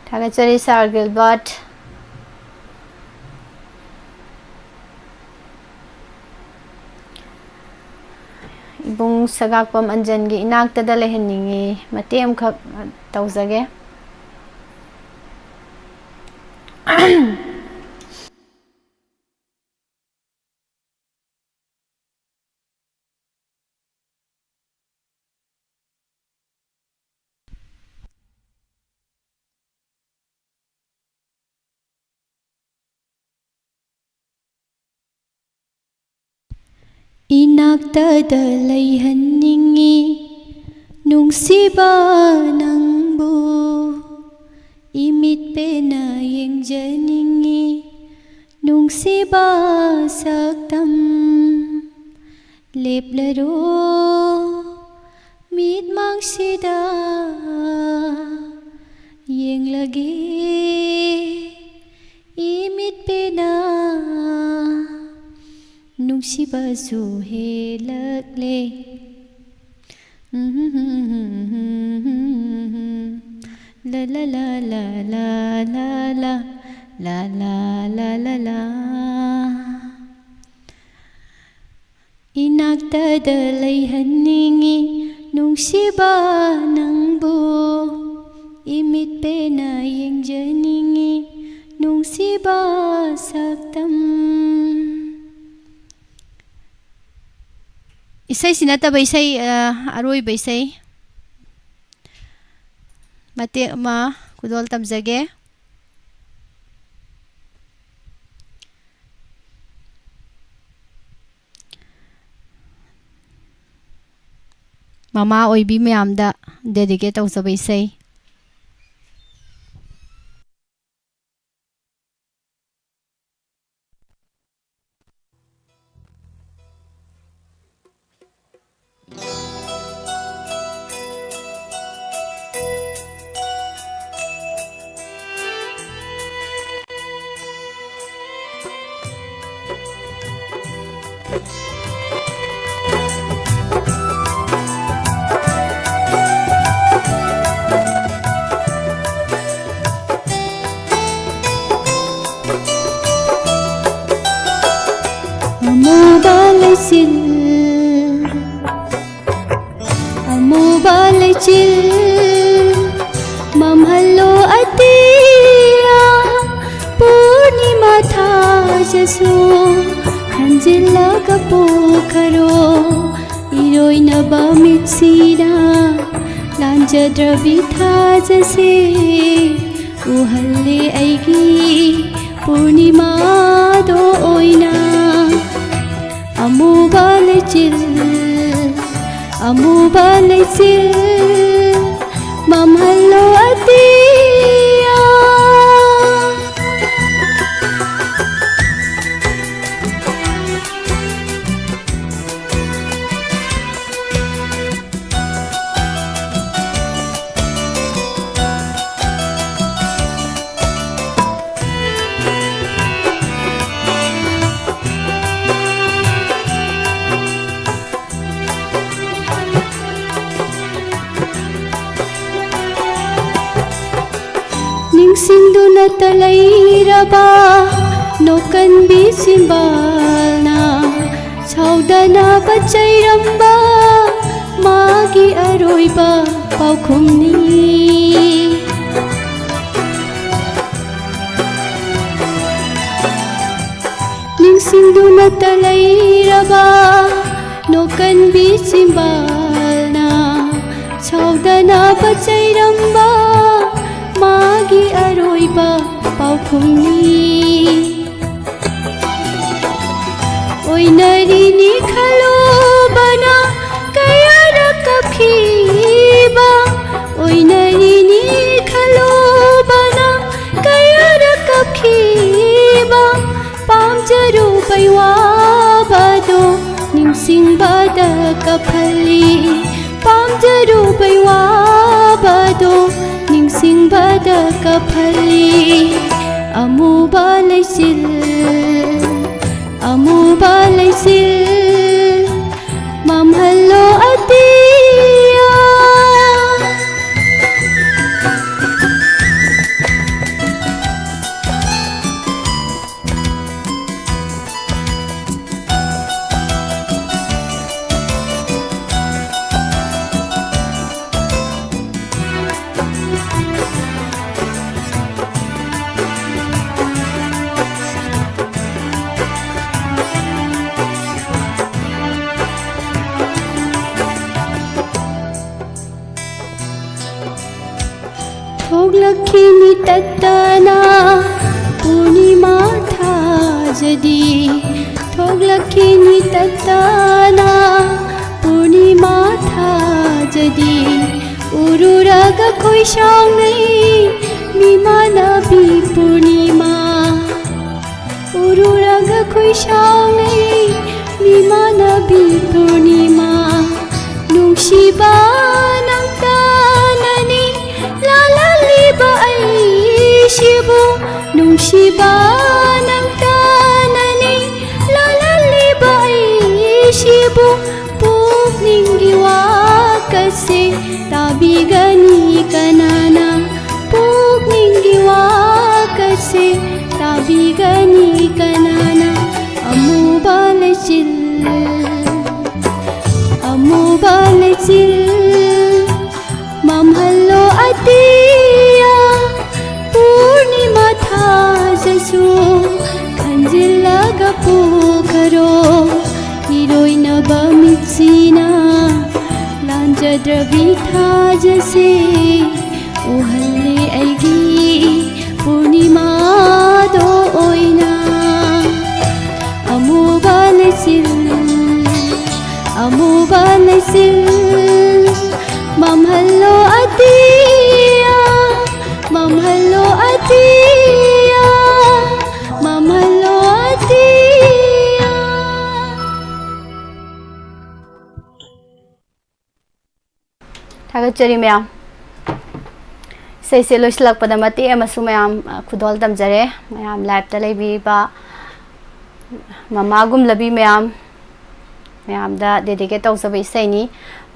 ꯊꯥꯒꯠꯆꯔꯤ ꯁꯥꯔ ꯒꯤꯜꯕꯔꯠ ꯏꯕꯨꯡ ꯁꯒꯥꯛꯄꯝ ꯑꯟꯖꯟꯒꯤ ꯏꯅꯥꯛꯇꯗ ꯂꯩꯍꯟꯅꯤꯡꯉꯤ ꯃꯇꯦꯛ ꯑꯃꯈꯛ ꯇꯧꯖꯒꯦ ꯏꯅꯥꯛꯇꯗ ꯂꯩꯍꯟꯅꯤꯡꯉꯤ ꯅꯨꯡꯁꯤꯕ ꯅꯪꯕꯨ ꯏꯃꯤꯠ ꯄꯦꯟꯅ ꯌꯦꯡꯖꯅꯤꯡꯉꯤ ꯅꯨꯡꯁꯤꯕ ꯁꯛꯇꯝ ꯂꯦꯞꯂꯔꯣ ꯃꯤꯠꯃꯥꯡꯁꯤꯗ ꯌꯦꯡꯂꯒꯦ 이밋 빼나 눅시바수 해락래 라라라라라라라 라라라라라 이낙다다 ꯂꯩꯍꯟꯅꯤꯡꯉꯤ ꯅꯨꯡꯁꯤꯕ ꯅꯪꯕꯨ 이밋 빼나 ꯌꯦꯡꯖꯅꯤꯡꯉꯤ ꯅꯨꯡꯁꯤꯕ ꯁꯛꯇꯝ ꯏꯁꯩꯁꯤ ꯅꯠꯇꯕ ꯏꯁꯩ ꯑꯔꯣꯏꯕ ꯏꯁꯩ ꯃꯇꯦꯛ ꯑꯃ ꯈꯨꯗꯣꯜ ꯇꯝꯖꯒꯦ ꯃꯃꯥ ꯑꯣꯏꯕꯤ ꯃꯌꯥꯝꯗ ꯗꯦꯗꯤꯀꯦꯠ ꯇꯧꯖꯕ ꯏꯁꯩ ꯑꯃꯨꯕ ꯂꯩꯆꯤꯜ ꯃꯝꯍꯜꯂꯣ ꯑꯇꯤꯌꯥ ꯄꯨꯔꯅꯤꯃꯥ ꯊꯥꯖꯁꯨ ꯈꯟꯖꯤꯜꯂꯒ ꯄꯣꯈꯔꯣ ꯏꯔꯣꯏꯅꯕ ꯃꯤꯠꯁꯤꯗ ꯂꯥꯟꯖꯗ꯭ꯔꯕꯤ ꯊꯥꯖꯁꯦ ꯎꯍꯜꯂꯦ ꯑꯩꯒꯤ ꯄꯨꯔꯅꯤꯃꯥꯗꯣ ꯑꯣꯏꯅ ꯑꯃꯨꯕ ꯂꯩꯆꯤꯜ ꯑꯃꯨꯕ ꯂꯩꯆꯤꯜ ꯃꯝꯍꯜꯂꯣ ꯑꯇꯤꯌꯥ ꯅꯤꯡꯁꯤꯡꯗꯨꯅꯇ ꯂꯩꯔꯕ ꯅꯣꯀꯟꯕꯤ ꯁꯤꯝꯕꯥꯜꯅ ꯁꯥꯎꯗꯅꯕ ꯆꯩꯔꯝꯕ ꯃꯥꯒꯤ ꯑꯔꯣꯏꯕ ꯄꯥꯎꯈꯨꯝꯅꯤ ꯅꯤꯡꯁꯤꯡꯗꯨꯅꯇ ꯂꯩꯔꯕ ꯅꯣꯀꯟꯕꯤ ꯁꯤꯝꯕꯥꯜꯅ ꯁꯥꯎꯗꯅꯕ ꯆꯩꯔꯝꯕ ꯃꯥꯒꯤ ꯑꯔꯣꯏꯕ ꯄꯥꯎꯈꯨꯝꯅꯤ ꯑꯣꯏꯅꯔꯤꯅꯤ ꯈꯜꯂꯨꯕꯅ ꯀꯌꯥꯔꯛ ꯀꯞꯈꯤꯕ ꯑꯣꯏꯅꯔꯤꯅꯤ ꯈꯜꯂꯨꯕꯅ ꯀꯌꯥꯔꯛ ꯀꯞꯈꯤꯕ ꯄꯥꯝꯖꯔꯨꯕꯩ ꯋꯥꯕꯗꯣ ꯅꯤꯡꯁꯤꯡꯕꯗ ꯀꯞꯍꯜꯂꯤ ꯄꯥꯝꯖꯔꯨꯕꯩ ꯋꯥꯕꯗꯣ ꯅꯤꯡꯁꯤꯡꯕꯗ ꯀꯞꯍꯜꯂꯤ ꯑꯃꯨꯕ ꯂꯩꯆꯤꯜ ꯑꯃꯨꯕ ꯂꯩꯆꯤꯜ ꯃꯝꯍꯜꯂꯣ ꯑꯇꯤꯌꯥ थोगलखिनी तत्तना पूर्णिमा थाजदी थोगलखिनी तत्तना पूर्णिमा थाजदी उरुरग खोइशांगै मिमानबी पूर्णिमा उरुरग खोइशांगै मिमानबी पूर्णिमा नुंसिबा नंताननी lalaliba aishibu nungsiba nangtanani lalaliba aishibu pugningi wakase tabigani kanana pugningi wakase tabigani kanana amuba lechil mamhallo atiya पूर्णिमा थाजसु खंजिल्लागा पुखरो हिरोइनबा मिtsiना लांजद्रबी थाजसे उहल्ले ऐगी पूर्णिमा दो ओइना अमुबा लैसिल mamhallo atiya mamhallo atiya mamhallo atiya थागतचरी मैम सैसे लोइसलकपदा मते अमसु मैम खुदोल तमजरे मैम लाइव ता लेबीबा ममागुम लबी मैम मैम दा डेडिकेट तौजब इसैनी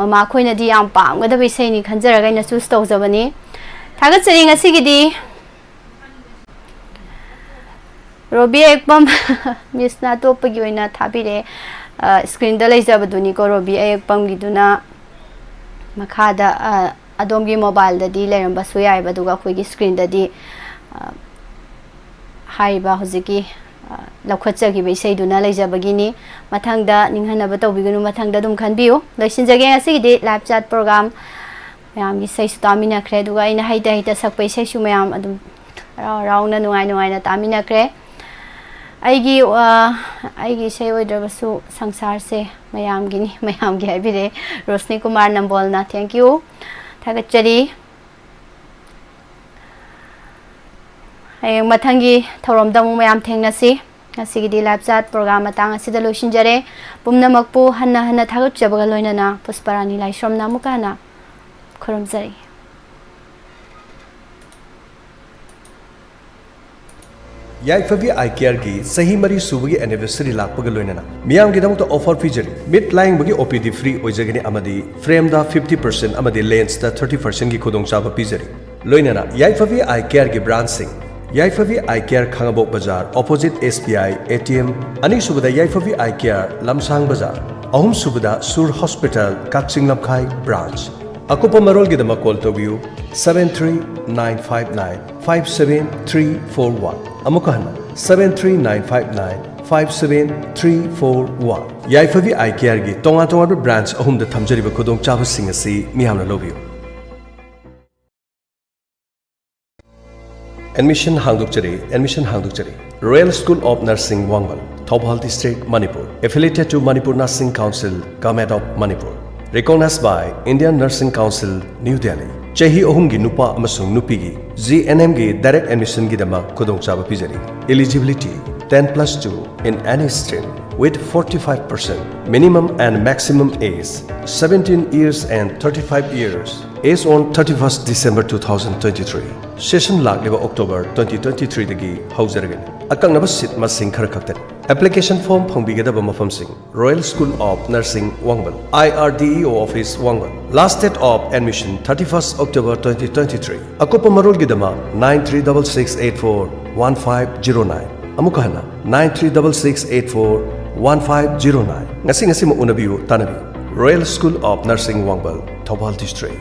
ममा खोइनदी याम पामगदब इसैनी खंजरगा इन चूज तौजबनी थागतचरी ngasiगidi रोबी एकपम मिसना तोपगी ओइना थाबिरे स्क्रीन दा लेजबदुनी को रोबी एकपम गिदुना मखादा अदोमगी मोबाइल ददी लेरंबसु याइबदुगा खोइगी स्क्रीन ददी हाइबा हुजिकी लखोचगी इसैदुना लेजबगिनी मथंगदा निंहनबा तौबिगनु मथंगदा दुम खनबियो लोइसिनजगे ngasiगidi लाइव चैट प्रोग्राम मैम की सही तामीना क्रे दुगा इन हाइता हाइता सकपै सैसु मैम अदुम राउना नुंगाइ नुंगाइना तामीना क्रे आइगी सही ओइद्रबसु संसार से मैम गिनी मैम गी हाइबिरे रोशनी कुमार नंबोलना थैंक यू थागतचरी हयें मथंगी थौरमदमु मैम थेंगनसी ngasiगidi लाइव चैट प्रोग्राम मतंग असिदा लोइसिनजरे पुमनमकपु हन्ना हन्ना थागतचबगा लोइनना पुष्परानी लाइश्रमना मुकाना खुरमजरी याइफबी आई केयर की सही मरी सुबगी एनिवर्सरी लापग लोइनना मियाम गिदमत ऑफर फीजरी मिड लाइंग बगी ओपीडी फ्री ओइजगनी अमदी फ्रेम दा 50% अमदी लेंस दा 30% की खुदोंग चाबा पीजरी लोइनना याइफवी आई केयर की ब्रांचिंग याइफवी आई केयर खांगबोक बाजार ऑपोजिट SBI ATM अनि सुबदा याइफवी आई केयर लमसांग बाजार अहुम सुबदा सुर हॉस्पिटल काक्सिंग लमखाई ब्रांच अकुप मरोल की दमा कॉल तोबियु 73959 अमुक हन्ना 73959 याइफवी आई केयर की तोंगा तोंगा ब्रांच अहुम द थमजरिब खुदोंग चाबसिंग असि मियामना लोबियु Admission Hangdukchari Royal School of Nursing Wangwal Thoubal District Manipur affiliated to Manipur Nursing Council Government of Manipur recognized by Indian Nursing Council New Delhi Chahi ohum gi nupa amasung nupi gi GNM gi direct admission gi dama khudong chaba pijari eligibility 10+2 in any stream with 45% minimum and maximum age 17 years and 35 years age on 31st December 2023 session lagliba October 2023 dagi haujaragani akangnaba seat masing khara khaktan application form phangbigadaba mafam sing Royal School of Nursing Wangwal IRDEO office Wangwal last date of admission 31st October 2023 akopa marol gidama 9366841509 amukahana 9366841509 ngasi mo unabiu tanabiu Royal School of Nursing Wangwal Thoubal District